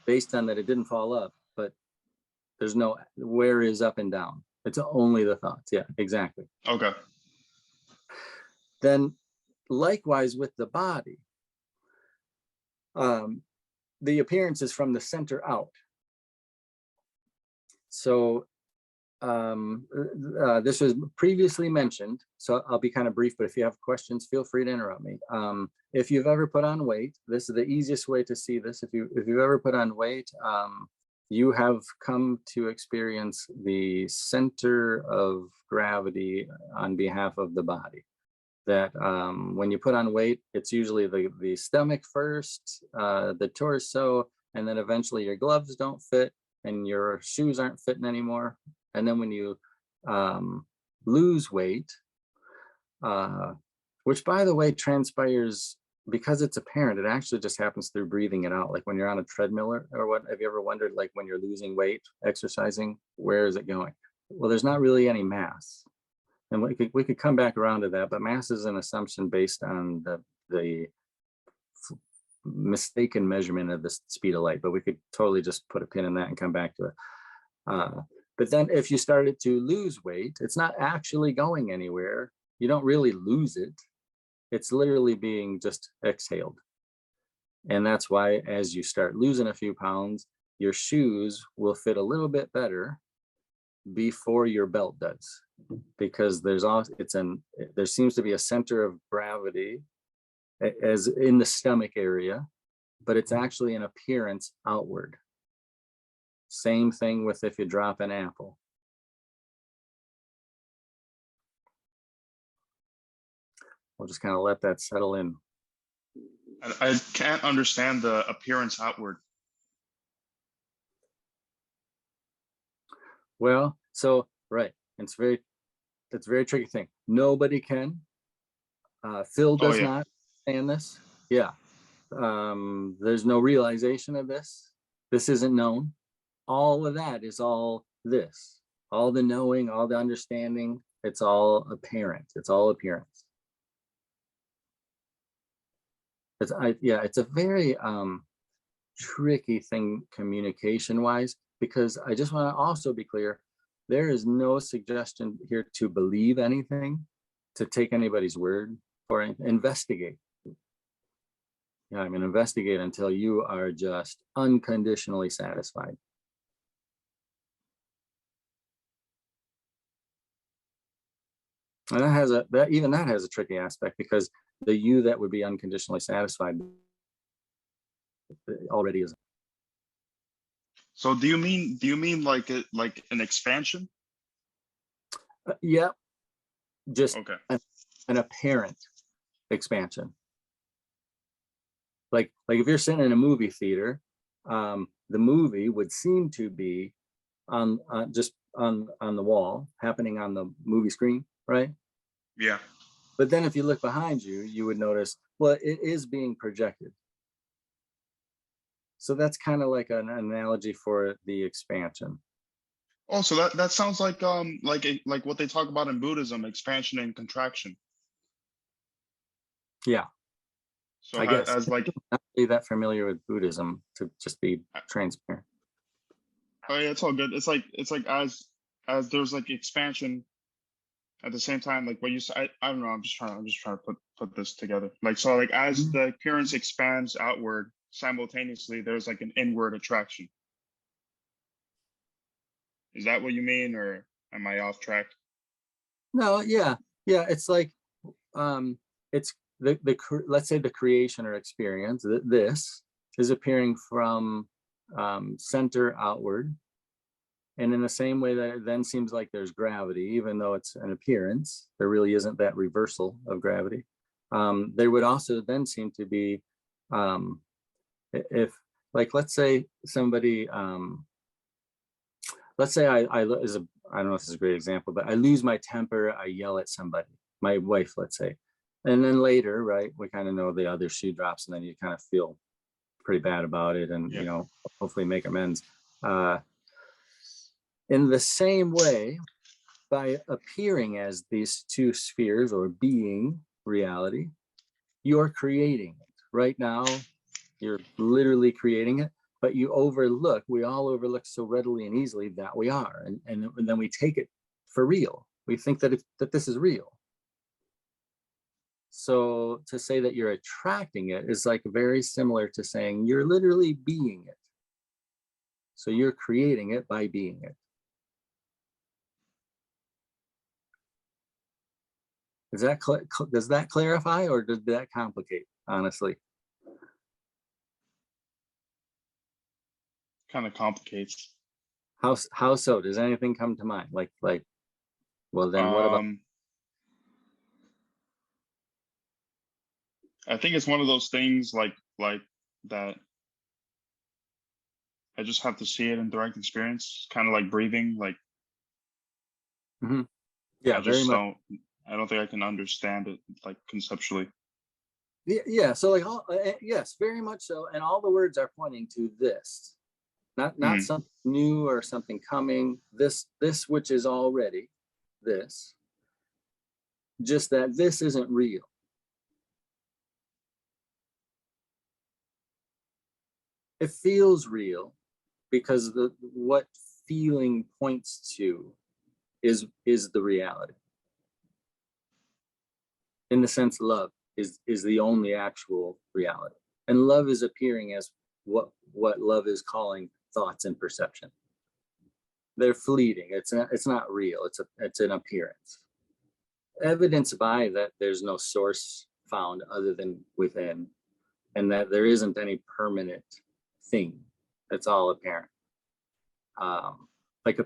based on that it didn't fall up, but there's no where is up and down. It's only the thoughts. Yeah, exactly. Okay. Then likewise with the body, the appearance is from the center out. So this was previously mentioned, so I'll be kind of brief, but if you have questions, feel free to interrupt me. If you've ever put on weight, this is the easiest way to see this. If you've ever put on weight, you have come to experience the center of gravity on behalf of the body. That when you put on weight, it's usually the stomach first, the torso, and then eventually your gloves don't fit and your shoes aren't fitting anymore. And then when you lose weight, which by the way transpires because it's apparent, it actually just happens through breathing it out. Like when you're on a treadmill or what, have you ever wondered, like when you're losing weight, exercising, where is it going? Well, there's not really any mass. And we could come back around to that, but mass is an assumption based on the mistaken measurement of the speed of light, but we could totally just put a pin in that and come back to it. But then if you started to lose weight, it's not actually going anywhere. You don't really lose it. It's literally being just exhaled. And that's why as you start losing a few pounds, your shoes will fit a little bit better before your belt does, because there seems to be a center of gravity as in the stomach area, but it's actually an appearance outward. Same thing with if you drop an apple. We'll just kind of let that settle in. I can't understand the appearance outward. Well, so right, it's a very tricky thing. Nobody can. Phil does not understand this. Yeah. There's no realization of this. This isn't known. All of that is all this. All the knowing, all the understanding, it's all apparent. It's all appearance. It's a very tricky thing communication-wise, because I just want to also be clear, there is no suggestion here to believe anything, to take anybody's word for it. Investigate. Yeah, I'm going to investigate until you are just unconditionally satisfied. And that has a tricky aspect, because the you that would be unconditionally satisfied already is. So do you mean like an expansion? Yeah, just Okay. an apparent expansion. Like if you're sitting in a movie theater, the movie would seem to be just on the wall, happening on the movie screen, right? Yeah. But then if you look behind you, you would notice, well, it is being projected. So that's kind of like an analogy for the expansion. Oh, so that sounds like what they talk about in Buddhism, expansion and contraction. Yeah. So I guess as like, not really that familiar with Buddhism, to just be transparent. oh yeah, it's all good. It's like as there's like expansion at the same time, like what you said. I don't know. I'm just trying to put this together. Like, so like as the appearance expands outward, simultaneously there's like an inward attraction. Is that what you mean, or am I off track? No, yeah. It's like it's let's say the creation or experience. This is appearing from center outward, and in the same way that it then seems like there's gravity, even though it's an appearance, there really isn't that reversal of gravity. There would also then seem to be, if like let's say somebody, let's say I don't know if this is a great example, but I lose my temper, I yell at somebody, my wife, let's say, and then later, right, we kind of know the other shoe drops, and then you kind of feel pretty bad about it, and you know, hopefully make amends. In the same way, by appearing as these two spheres or being reality, you're creating it. Right now, you're literally creating it, but we all overlook so readily and easily that we are. And then we take it for real. We think that this is real. So to say that you're attracting it is like very similar to saying you're literally being it. So you're creating it by being it. Does that clarify, or does that complicate, honestly? Kind of complicates. How so? Does anything come to mind? Like, well, then what about? I think it's one of those things like that. I just have to see it in direct experience, kind of like breathing. Like, Yeah, very much. I don't think I can understand it like conceptually. Yeah. So like, yes, very much so. And all the words are pointing to this, not something new or something coming. This which is already this. Just that this isn't real. It feels real because what feeling points to is the reality. In the sense, love is the only actual reality, and love is appearing as what love is calling thoughts and perception. they're fleeting. It's not real. It's an appearance. Evidence by that there's no source found other than within, and that there isn't any permanent thing. It's all apparent. Like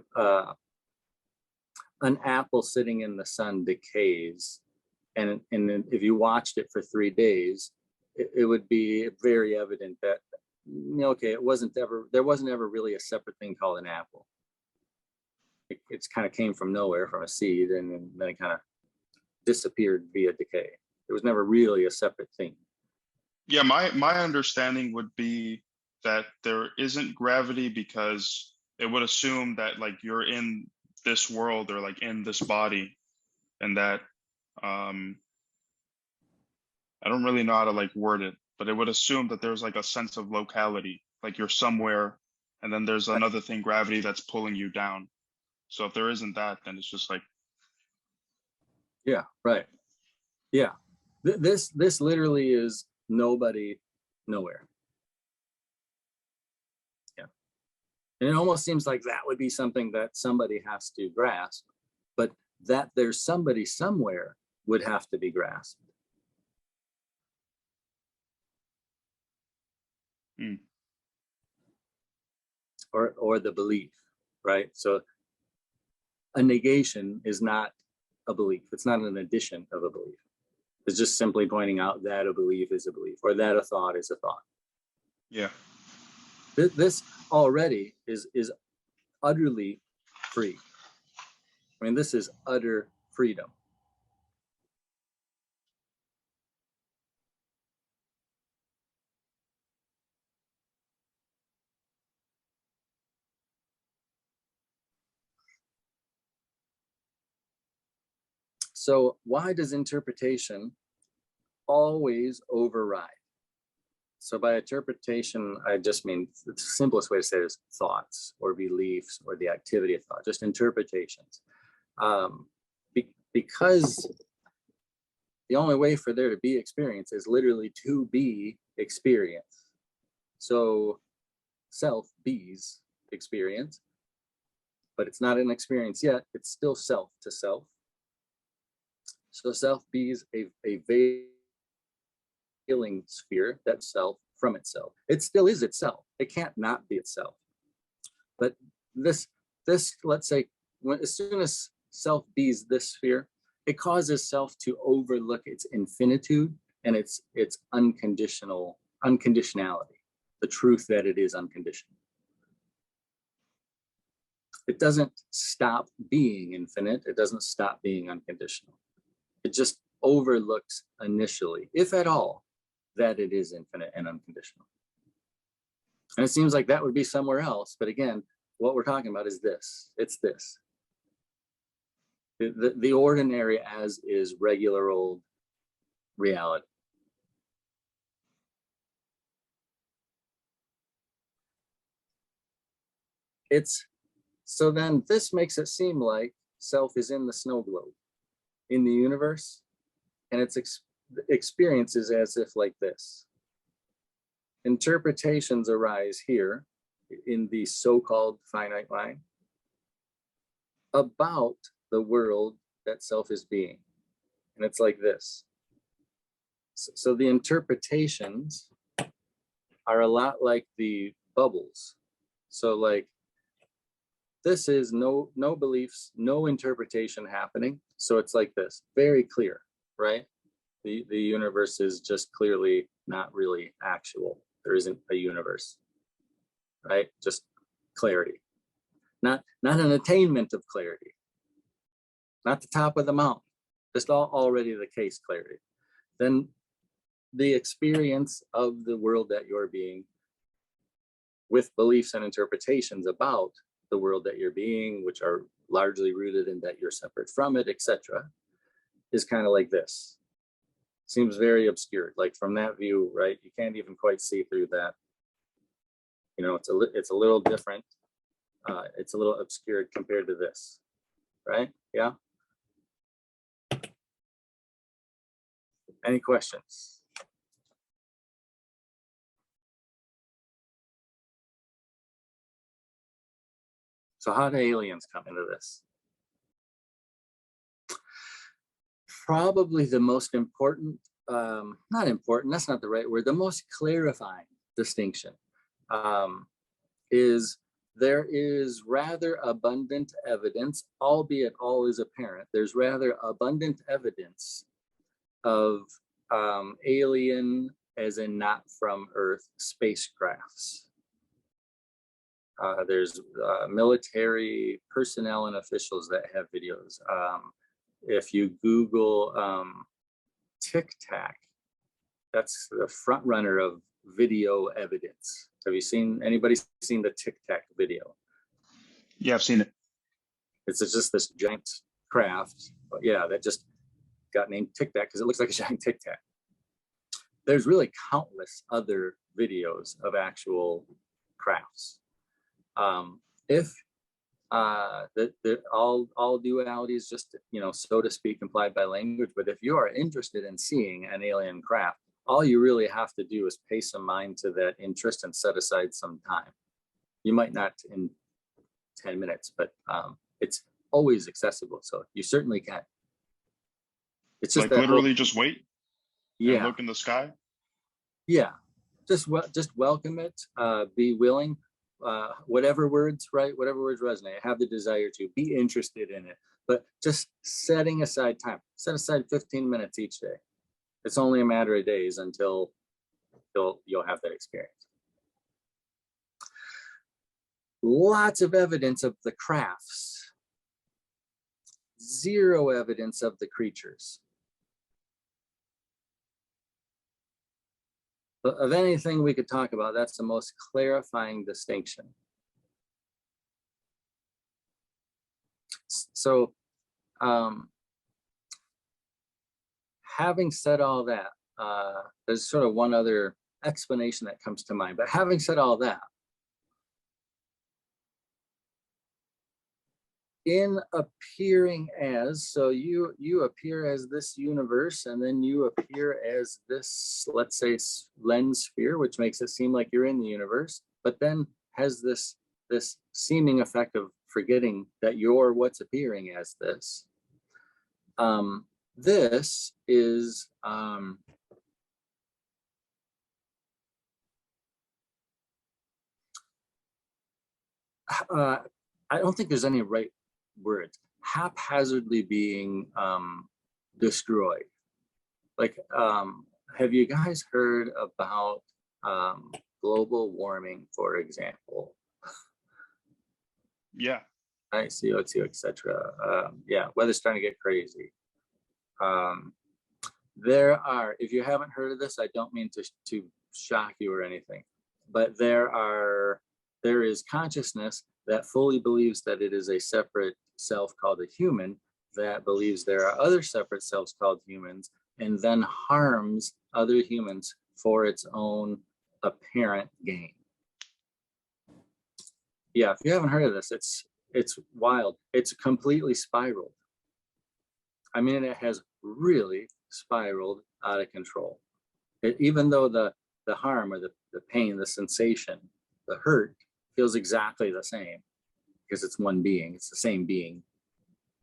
an apple sitting in the sun decays, and if you watched it for 3 days, it would be very evident that, okay, there wasn't ever really a separate thing called an apple. It's kind of came from nowhere, from a seed, and then it kind of disappeared via decay. It was never really a separate thing. Yeah, my understanding would be that there isn't gravity because it would assume that like you're in this world or like in this body, and that I don't really know how to like word it, but it would assume that there's like a sense of locality, like you're somewhere, and then there's another thing, gravity, that's pulling you down. So if there isn't that, then it's just like, yeah, right. Yeah, this literally is nobody, nowhere. Yeah, and it almost seems like that would be something that somebody has to grasp, but that there's somebody somewhere would have to be grasped. Or the belief, right? So a negation is not a belief. It's not an addition of a belief. It's just simply pointing out that a belief is a belief, or that a thought is a thought. yeah. This already is utterly free. I mean, this is utter freedom. So why does interpretation always override? So by interpretation, I just mean the simplest way to say it is thoughts or beliefs or the activity of thought, just interpretations. Because the only way for there to be experience is literally to be experience. So self bees experience, but it's not an experience yet. It's still self to self. So self bees a veiling sphere, that's self from itself. It still is itself. It can't not be itself. But this let's say, as soon as self bees this sphere, it causes self to overlook its infinitude and its unconditionality, the truth that it is unconditional. It doesn't stop being infinite. It doesn't stop being unconditional. It just overlooks initially, if at all, that it is infinite and unconditional. And it seems like that would be somewhere else. But again, what we're talking about is this. It's this. The ordinary as is regular old reality. So then this makes it seem like self is in the snow globe, in the universe, and its experience is as if like this. Interpretations arise here in the so-called finite mind about the world that self is being. And it's like this. So the interpretations are a lot like the bubbles. So like, this is no beliefs, no interpretation happening. So it's like this, very clear, right? The universe is just clearly not really actual. There isn't a universe, right? Just clarity. Not an attainment of clarity. Not the top of the mountain. Just already the case clarity. Then the experience of the world that you're being, with beliefs and interpretations about the world that you're being, which are largely rooted in that you're separate from it, etc., is kind of like this. Seems very obscured. Like from that view, right? You can't even quite see through that. You know, it's a little different. It's a little obscured compared to this, right? Yeah. Any questions? So how do aliens come into this? Probably the most important, not important, that's not the right word, the most clarifying distinction is there is rather abundant evidence, albeit all is apparent, there's rather abundant evidence of alien, as in not from Earth, spacecrafts. There's military personnel and officials that have videos. If you Google Tic Tac, that's the front runner of video evidence. Have you seen, anybody seen the Tic Tac video? Yeah, I've seen it. It's just this giant craft, but yeah, that just got named Tic Tac because it looks like a giant Tic Tac. There's really countless other videos of actual crafts. If all duality is just, you know, so to speak, implied by language, but if you are interested in seeing an alien craft, all you really have to do is pay some mind to that interest and set aside some time. You might not in 10 minutes, but it's always accessible, so you certainly can. It's just like literally just wait and look in the sky. Yeah, just welcome it, be willing, whatever words, right? Whatever words resonate, have the desire to be interested in it, but just setting aside time, set aside 15 minutes each day. It's only a matter of days until you'll have that experience. Lots of evidence of the crafts, zero evidence of the creatures. But of anything we could talk about, that's the most clarifying distinction. So, having said all that, there's sort of one other explanation that comes to mind, but having said all that, in appearing as, so you appear as this universe, and then you appear as this, let's say, lens sphere, which makes it seem like you're in the universe, but then has this seeming effect of forgetting that you're what's appearing as this. This is I don't think there's any right words. Haphazardly being destroyed. Like, have you guys heard about global warming, for example? Yeah. Right, CO2, etc. Yeah, weather's starting to get crazy. There are, if you haven't heard of this, I don't mean to shock you or anything, but there is consciousness that fully believes that it is a separate self called a human, that believes there are other separate selves called humans, and then harms other humans for its own apparent gain. Yeah, if you haven't heard of this, it's wild. It's completely spiraled. I mean, it has really spiraled out of control. Even though the harm or the pain, the sensation, the hurt feels exactly the same, because it's one being, it's the same being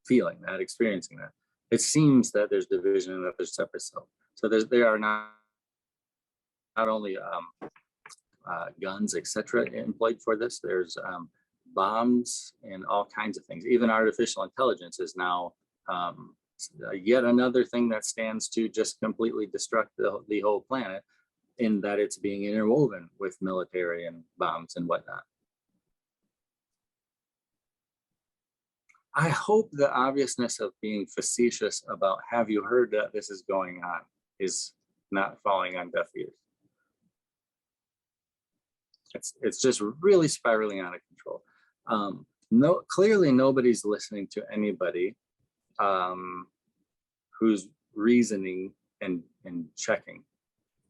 feeling that, experiencing that. It seems that there's division and that there's separate self. So there are not only guns, etc., employed for this. There's bombs and all kinds of things. Even artificial intelligence is now yet another thing that stands to just completely destruct the whole planet, in that it's being interwoven with military and bombs and whatnot. I hope the obviousness of being facetious about have you heard that this is going on is not falling on deaf ears. It's just really spiraling out of control. Clearly nobody's listening to anybody who's reasoning and checking,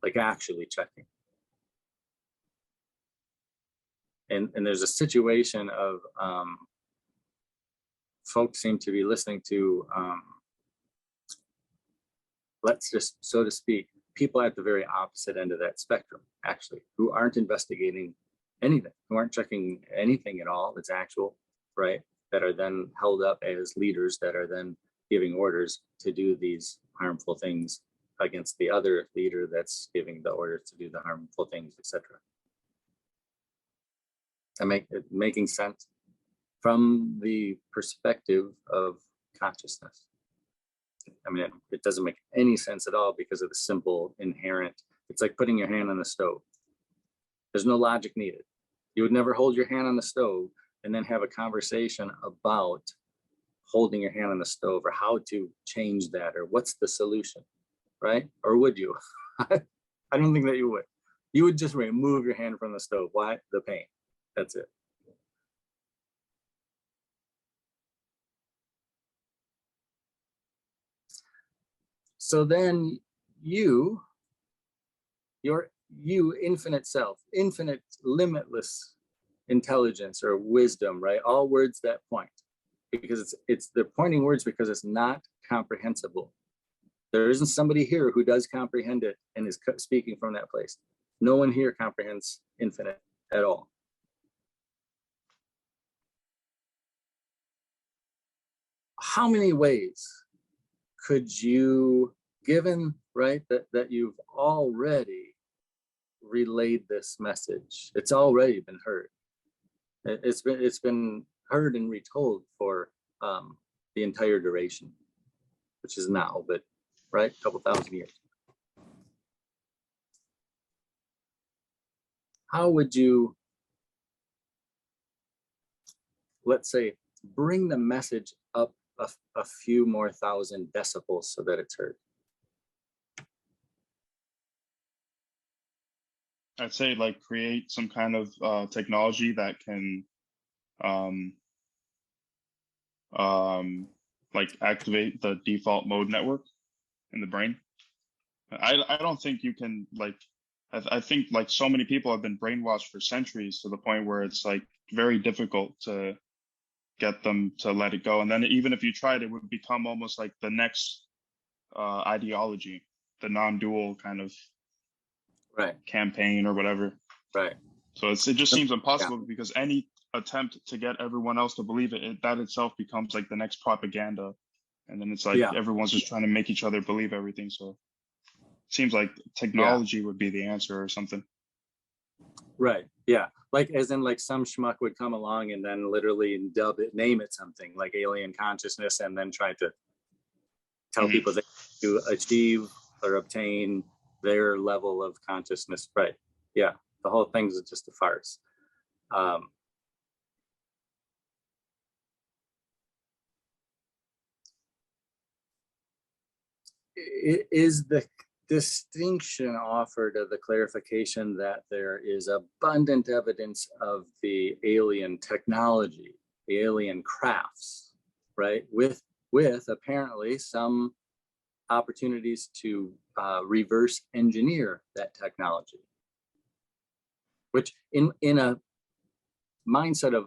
like actually checking. And there's a situation of folks seem to be listening to, let's just, so to speak, people at the very opposite end of that spectrum, actually, who aren't investigating anything, who aren't checking anything at all that's actual, right? That are then held up as leaders that are then giving orders to do these harmful things against the other leader that's giving the orders to do the harmful things, etc. Making sense from the perspective of consciousness. I mean, it doesn't make any sense at all because of the simple inherent. It's like putting your hand on the stove. There's no logic needed. You would never hold your hand on the stove and then have a conversation about holding your hand on the stove or how to change that or what's the solution, right? Or would you? I don't think that you would. You would just remove your hand from the stove. Why? The pain. That's it. So then you infinite self, infinite limitless intelligence or wisdom, right? All words that point, because they're pointing words because it's not comprehensible. There isn't somebody here who does comprehend it and is speaking from that place. No one here comprehends infinite at all. How many ways could you, given, right, that you've already relayed this message, it's already been heard. It's been heard and retold for the entire duration, which is now, but right, a couple thousand years. How would you, let's say, bring the message up a few more thousand decibels so that it's heard? I'd say like create some kind of technology that can like activate the default mode network in the brain. I don't think you can like, I think like so many people have been brainwashed for centuries to the point where it's like very difficult to get them to let it go. And then even if you tried, it would become almost like the next ideology, the non-dual kind of campaign or whatever. Right. So it just seems impossible, Yeah. because any attempt to get everyone else to believe it, that itself becomes like the next propaganda. And then it's like everyone's just trying to make each other believe everything. So it seems like technology would be the answer or something. Right. Yeah. Like as in like some schmuck would come along and then literally dub it, name it something like alien consciousness, and then try to tell people that to achieve or obtain their level of consciousness. Right. Yeah. The whole thing is just a farce. Is the distinction offered of the clarification that there is abundant evidence of the alien technology, the alien crafts, right? With apparently some opportunities to reverse engineer that technology, which in a mindset of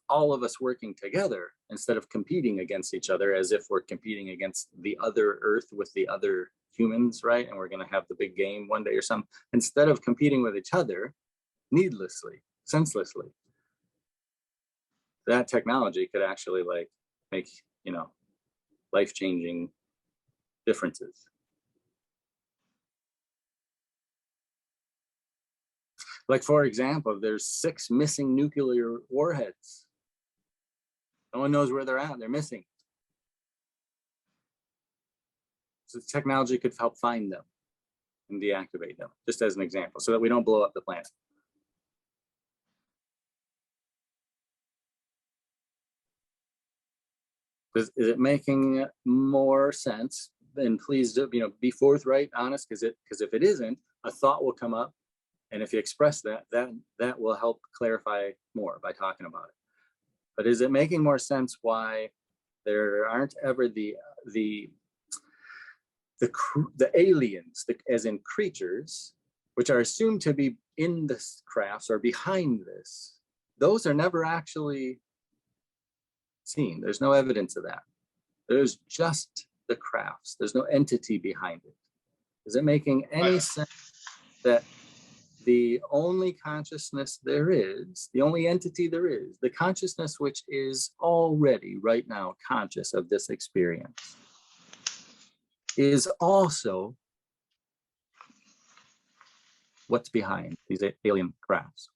all of us working together instead of competing against each other as if we're competing against the other Earth with the other humans, right? And we're going to have the big game one day or something. Instead of competing with each other needlessly, senselessly, that technology could actually like make, you know, life-changing differences. Like, for example, there's 6 missing nuclear warheads. No one knows where they're at. They're missing. So the technology could help find them and deactivate them, just as an example, so that we don't blow up the planet. Is it making more sense? Then please do, you know, be forthright, honest, because if it isn't, a thought will come up, and if you express that will help clarify more by talking about it. But is it making more sense why there aren't ever the aliens, as in creatures, which are assumed to be in the crafts or behind this? Those are never actually seen. There's no evidence of that. There's just the crafts. There's no entity behind it. Is it making any sense that the only consciousness there is, the only entity there is, the consciousness which is already right now conscious of this experience, is also what's behind these alien crafts.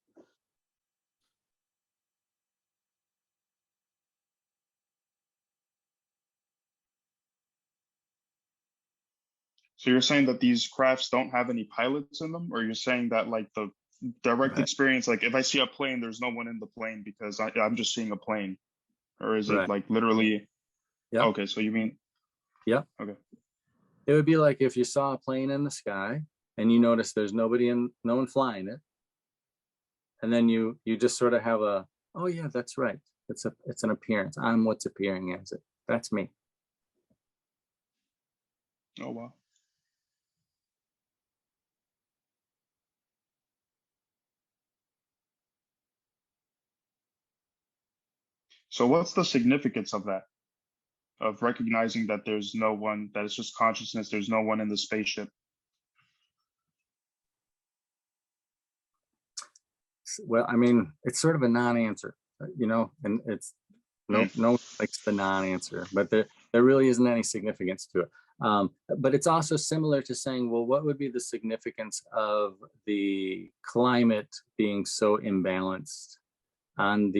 So you're saying that these crafts don't have any pilots in them, or you're saying that like the direct Right. experience, like if I see a plane, there's no one in the plane because I'm just seeing a plane, or is it Right. like literally? Yeah. Okay, so you mean? Yeah. Okay. It would be like if you saw a plane in the sky and you notice there's no one flying it, and then you just sort of have a, oh yeah, that's right. It's an appearance. I'm what's appearing as it. That's me. Oh wow. So what's the significance of that? Of recognizing that there's no one, that it's just consciousness, there's no one in the spaceship. Well, I mean, it's sort of a non-answer, and it's no one likes the non-answer, but there really isn't any significance to it. But it's also similar to saying, well, what would be the significance of the climate being so imbalanced on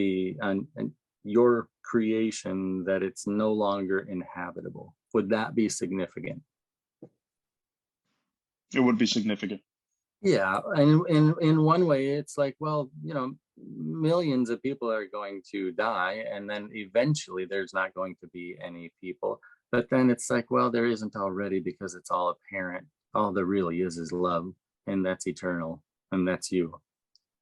your creation that it's no longer inhabitable? Would that be significant? It would be significant. Yeah, and in one way, it's like, well, millions of people are going to die, and then eventually there's not going to be any people. But then it's like, well, there isn't already, because it's all apparent. All there really is love, and that's eternal, and that's you.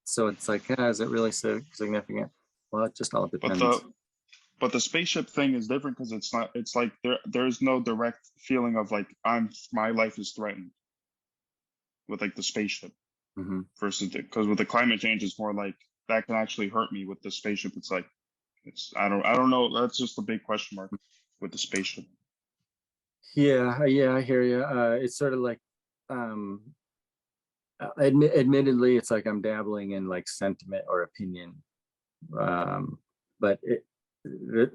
So it's like, is it really so significant? Well, it just all depends. But the spaceship thing is different because it's not. It's like there's no direct feeling of like my life is threatened with like the spaceship. Mm-hmm. Versus because with the climate change, it's more like that can actually hurt me. With the spaceship, it's like I don't know. That's just a big question mark with the spaceship. Yeah, I hear you. It's sort of like, admittedly, it's like I'm dabbling in like sentiment or opinion, but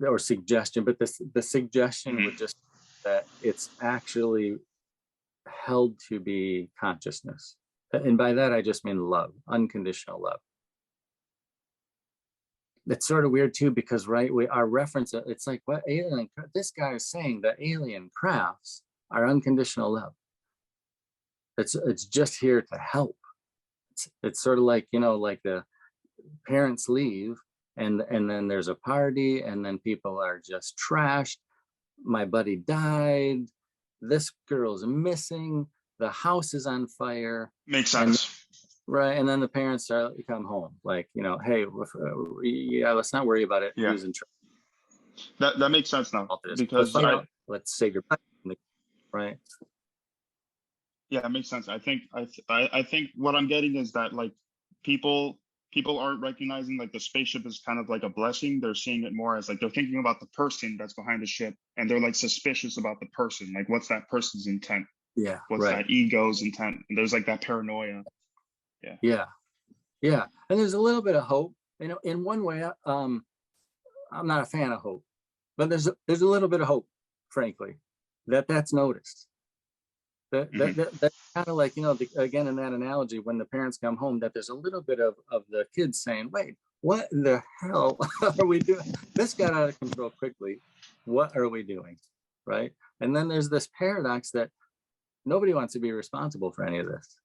or suggestion. But the suggestion would just that it's actually held to be consciousness, and by that I just mean love, unconditional love. It's sort of weird too, because our reference, it's like, what this guy is saying, the alien crafts are unconditional love. It's just here to help. It's sort of like, like the parents leave, and then there's a party, and then people are just trashed. My buddy died. This girl's missing. The house is on fire. Makes sense. Right, and then the parents come home, like, hey, yeah, let's not worry about it. Yeah. Who's in charge? That makes sense now, because let's say goodbye, right? Yeah, it makes sense. I think what I'm getting is that like people aren't recognizing like the spaceship is kind of like a blessing. They're seeing it more as like they're thinking about the person that's behind the ship, and they're like suspicious about the person. Like, what's that person's intent? Yeah, what's right. that ego's intent? And there's like that paranoia. Yeah. And there's a little bit of hope. In one way, I'm not a fan of hope, but there's a little bit of hope, frankly, that's noticed. That's kind of like, again, in that analogy, when the parents come home, that there's a little bit of the kids saying, wait, what in the hell are we doing? This got out of control quickly. What are we doing? Right. And then there's this paradox that nobody wants to be responsible for any of this.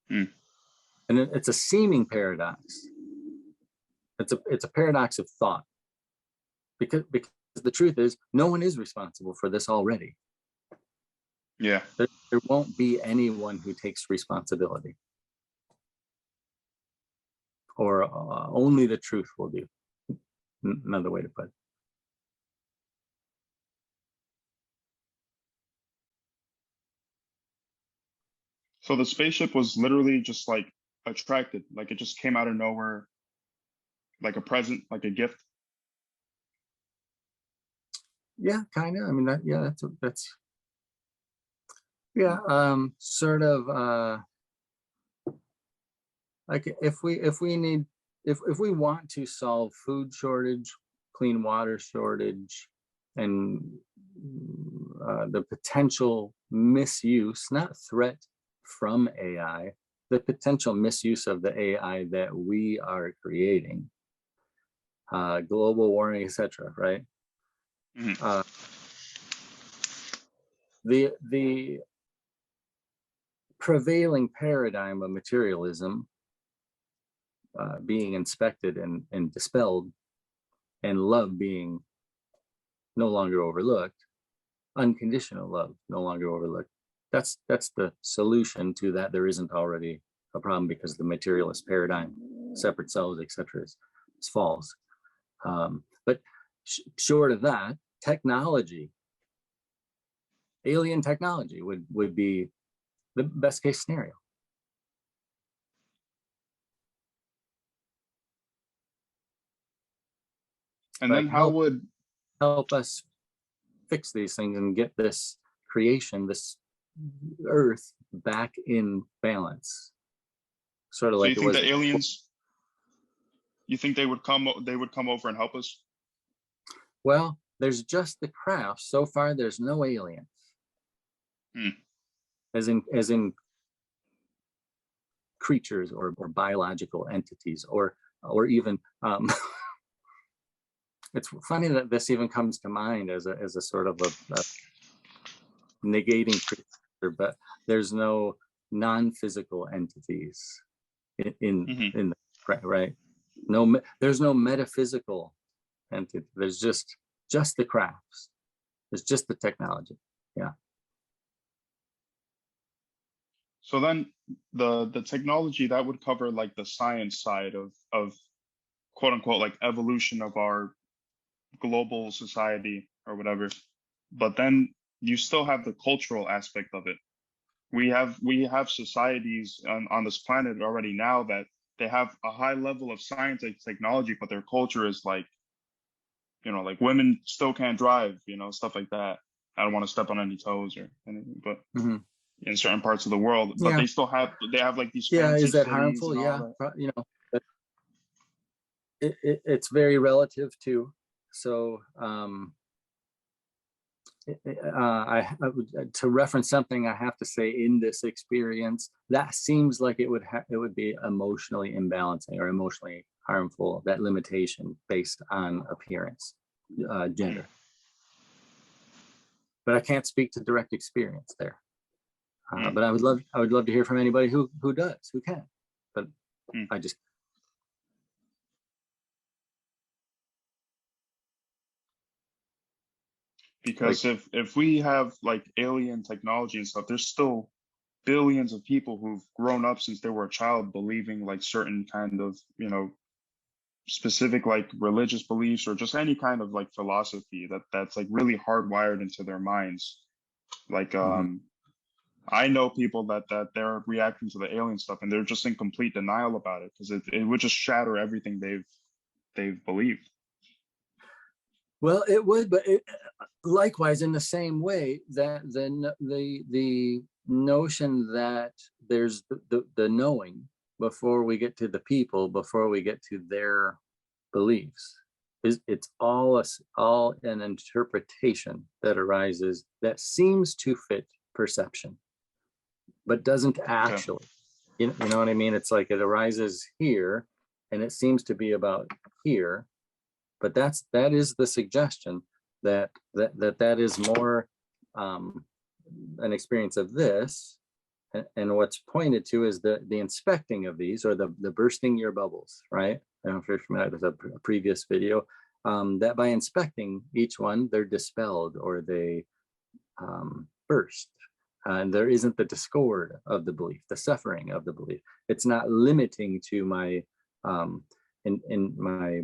And it's a seeming paradox. It's a paradox of thought, because the truth is, no one is responsible for this already. Yeah. There won't be anyone who takes responsibility, or only the truth will do. Another way to put it. So the spaceship was literally just like attracted, like it just came out of nowhere, like a present, like a gift. Yeah, kind of. I mean, that's sort of like if we want to solve food shortage, clean water shortage, and the potential misuse, not threat from AI, the potential misuse of the AI that we are creating, global warming, etc. Right? Mhm. The prevailing paradigm of materialism being inspected and dispelled, and love being no longer overlooked, unconditional love no longer overlooked. That's the solution to that. There isn't already a problem because the materialist paradigm, separate selves, etc., is false. But short of that, technology, alien technology would be the best case scenario. And Like then how would help us fix these things and get this creation, this earth back in balance, sort of so you like it think was. the aliens? You think they would come? They would come over and help us? Well, there's just the craft. So far, there's no aliens. As in creatures or biological entities, or even it's funny that this even comes to mind as a sort of a negating creature, but there's no non-physical entities in the, right? No, there's no metaphysical entity. There's just the crafts. There's just the technology. Yeah. So then the technology that would cover like the science side of quote unquote like evolution of our global society or whatever. But then you still have the cultural aspect of it. We have societies on this planet already now that they have a high level of science and technology, but their culture is like, like women still can't drive, stuff like that. I don't want to step on any toes or anything, but in certain parts of the world, but Yeah. they have like these Yeah, fancy is that cities harmful? and Yeah, all that. but it's very relative too. So to reference something, I have to say, in this experience, that seems like it would be emotionally imbalancing or emotionally harmful, that limitation based on appearance, gender. But I can't speak to direct experience there. But I would love to hear from anybody who can. But I just. Because if we have like alien technology and stuff, there's still billions of people who've grown up since they were a child believing like certain kind of, specific like religious beliefs or just any kind of like philosophy that's like really hardwired into their minds. Like I know people that they're reacting to the alien stuff and they're just in complete denial about it because it would just shatter everything they've believed. Well, it would, but likewise, in the same way that the notion that there's the knowing before we get to the people, before we get to their beliefs, it's all an interpretation that arises that seems to fit perception, but doesn't actually. You know what I mean? It's like it arises here, and it seems to be about here. But that is the suggestion that is more an experience of this, and what's pointed to is the inspecting of these, or the bursting your bubbles, right? I don't know if you're familiar with a previous video, that by inspecting each one, they're dispelled or they burst, and there isn't the discord of the belief, the suffering of the belief. It's not limiting to my in my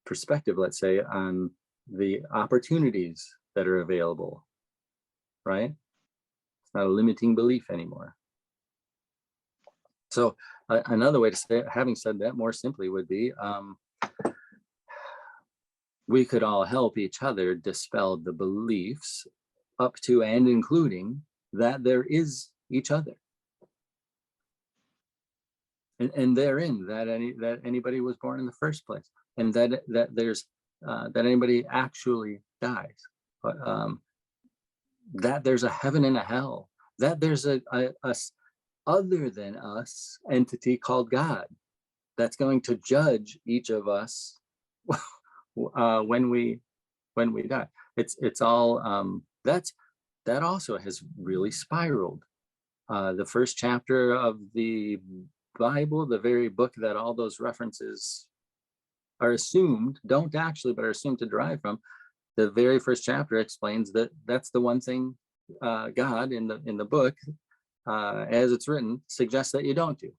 perspective, let's say, on the opportunities that are available, right? It's not a limiting belief anymore. So another way to say it, having said that more simply, would be we could all help each other dispel the beliefs up to and including that there is each other. and therein that anybody was born in the first place, and that there's that anybody actually dies, but that there's a heaven and a hell, that there's a other than us entity called God that's going to judge each of us when we die. It's all that also has really spiraled. The first chapter of the Bible, the very book that all those references are assumed, don't actually, but are assumed to derive from, the very first chapter explains that that's the one thing God in the book, as it's written, suggests that you don't do.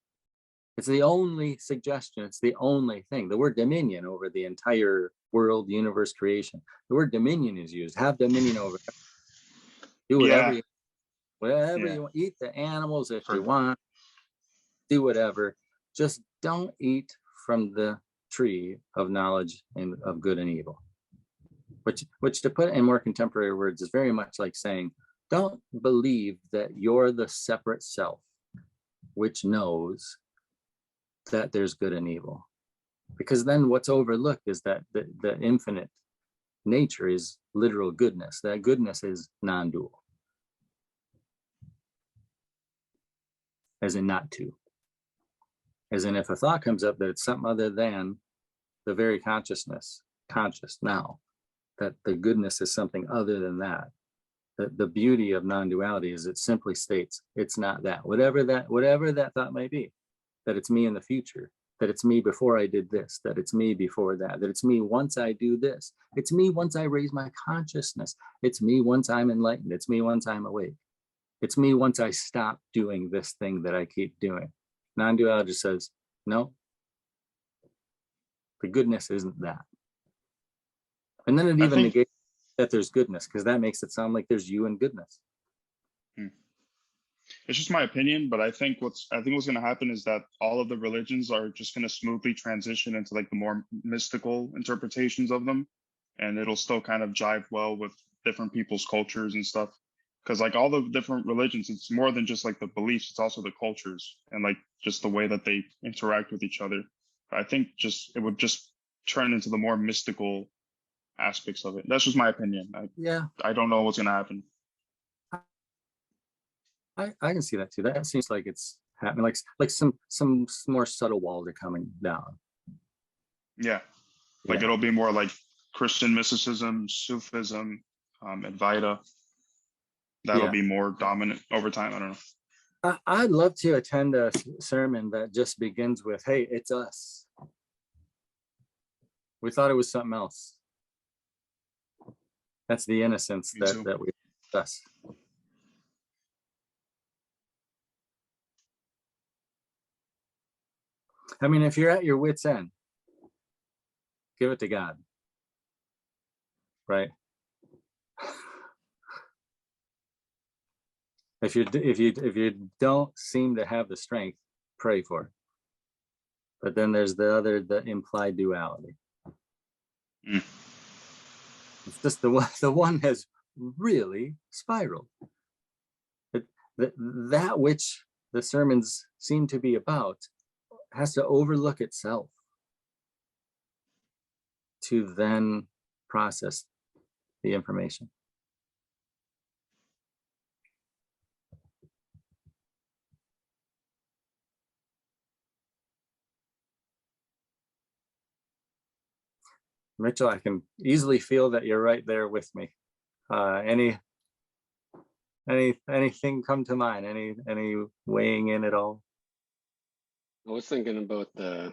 It's the only suggestion. It's the only thing. The word dominion over the entire world, universe, creation. The word dominion is used. Have dominion over it. Do whatever you, whatever you want. Eat the animals if you want. Do whatever. Just don't eat from the tree of knowledge and of good and evil. Which to put in more contemporary words is very much like saying, don't believe that you're the separate self, which knows that there's good and evil. Because then what's overlooked is that the infinite nature is literal goodness. That goodness is non-dual. As in not two. As in if a thought comes up that it's something other than the very conscious now, that the goodness is something other than that. The beauty of non-duality is it simply states it's not that. Whatever that thought may be, that it's me in the future, that it's me before I did this, that it's me before that it's me once I do this, it's me once I raise my consciousness, it's me once I'm enlightened, it's me once I'm awake, it's me once I stop doing this thing that I keep doing. Non-duality says, no, the goodness isn't that. And then it even negates that there's goodness, because that makes it sound like there's you and goodness. It's just my opinion, but I think what's going to happen is that all of the religions are just going to smoothly transition into like the more mystical interpretations of them, and it'll still kind of jive well with different people's cultures and stuff. Because like all the different religions, it's more than just like the beliefs; it's also the cultures and like just the way that they interact with each other. I think it would just turn into the more mystical aspects of it. That's just my opinion. I don't know what's going to happen. I can see that too. That seems like it's happening. Like some more subtle walls are coming down. Yeah, like it'll be more like Christian mysticism, Sufism, Advaita. That'll be more dominant over time. I don't know. I'd love to attend a sermon that just begins with, "Hey, it's us. We thought it was something else." That's the innocence that we us. I mean, if you're at your wit's end, give it to God, right? If you don't seem to have the strength, pray for it. But then there's the implied duality. It's just the one has really spiraled. That which the sermons seem to be about has to overlook itself to then process the information. Mitchell, I can easily feel that you're right there with me. Anything come to mind? Any weighing in at all? I was thinking about the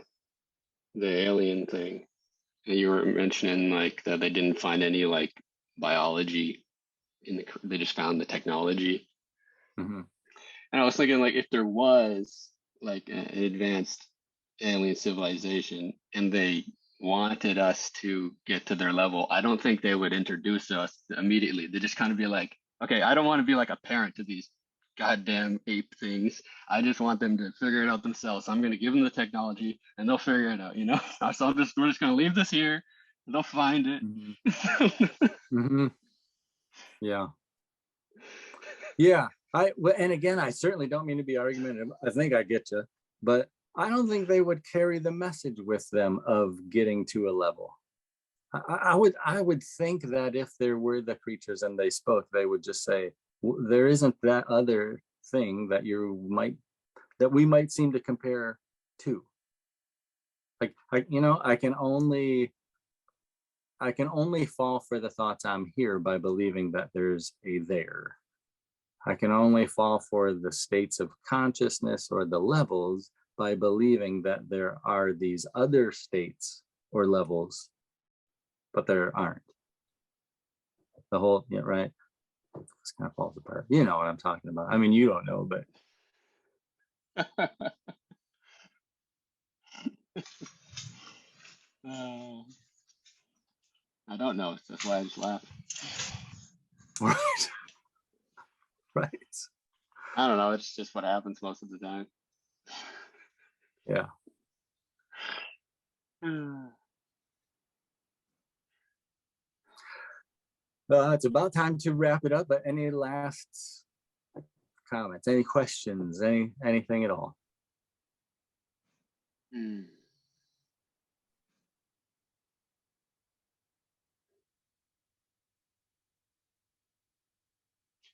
alien thing. And you were mentioning like that they didn't find any like biology they just found the technology. Mm-hmm. And I was thinking like if there was like an advanced alien civilization and they wanted us to get to their level, I don't think they would introduce us immediately. They just kind of be like, okay, I don't want to be like a parent to these goddamn ape things. I just want them to figure it out themselves. So I'm going to give them the technology and they'll figure it out, you know? So we're just going to leave this here. They'll find it. Mm-hmm. Mm-hmm. Yeah. Yeah. And again, I certainly don't mean to be argumentative. I think I get you, but I don't think they would carry the message with them of getting to a level. I would think that if there were the creatures and they spoke, they would just say, there isn't that other thing that we might seem to compare to. Like, I can only fall for the thoughts I'm here by believing that there's a there. I can only fall for the states of consciousness or the levels by believing that there are these other states or levels, but there aren't. The whole, right? This kind of falls apart. You know what I'm talking about. I mean, you don't know, but. I don't know. That's why I just laugh. Right. Right. I don't know. It's just what happens most of the time. Yeah. It's about time to wrap it up, but any last comments, any questions, anything at all?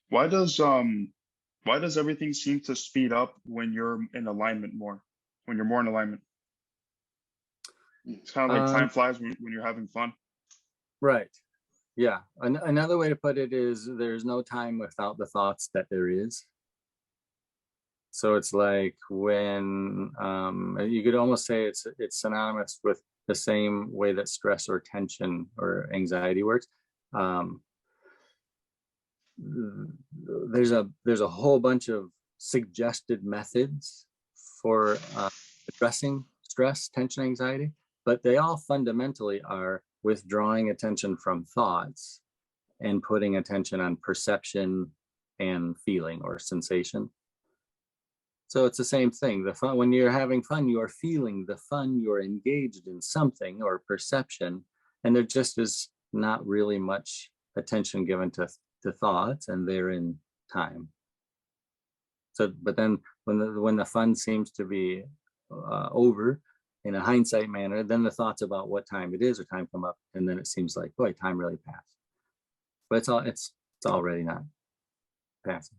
Why does everything seem to speed up when you're in alignment more? When you're more in alignment? It's kind of like time flies when you're having fun. Right. Yeah. Another way to put it is there's no time without the thoughts that there is. So it's like when you could almost say it's synonymous with the same way that stress or tension or anxiety works. There's a whole bunch of suggested methods for addressing stress, tension, anxiety, but they all fundamentally are withdrawing attention from thoughts and putting attention on perception and feeling or sensation. So it's the same thing. The fun, when you're having fun, you are feeling the fun, you're engaged in something or perception, and there just is not really much attention given to thoughts, and they're in time. So, but then when the fun seems to be over in a hindsight manner, then the thoughts about what time it is or time come up, and then it seems like, boy, time really passed. But it's already not passing.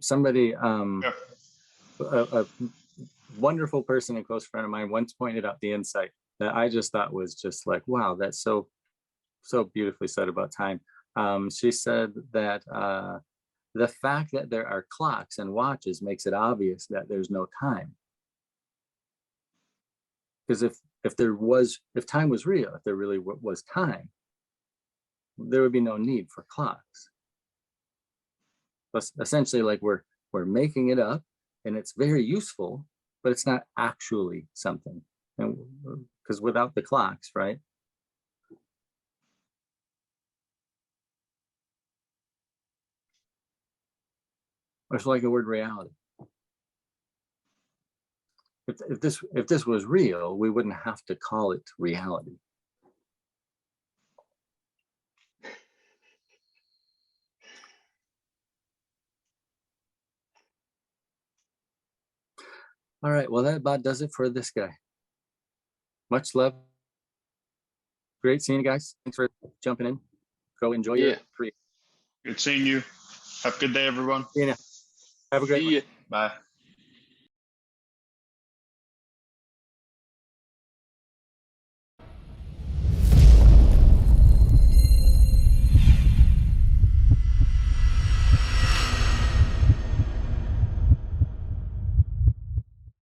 Somebody, a wonderful person and close friend of mine once pointed out the insight that I just thought was just like, wow, that's so beautifully said about time. She said that the fact that there are clocks and watches makes it obvious that there's no time. Because if time was real, if there really was time, there would be no need for clocks. But essentially, like we're making it up, and it's very useful, but it's not actually something. And because without the clocks, right? It's like the word reality. If this was real, we wouldn't have to call it reality. All right, well, that about does it for this guy. Much love. Great seeing you guys. Thanks for jumping in. Go enjoy your free. Good seeing you. Have a good day, everyone. Yeah. Have a great one. Bye.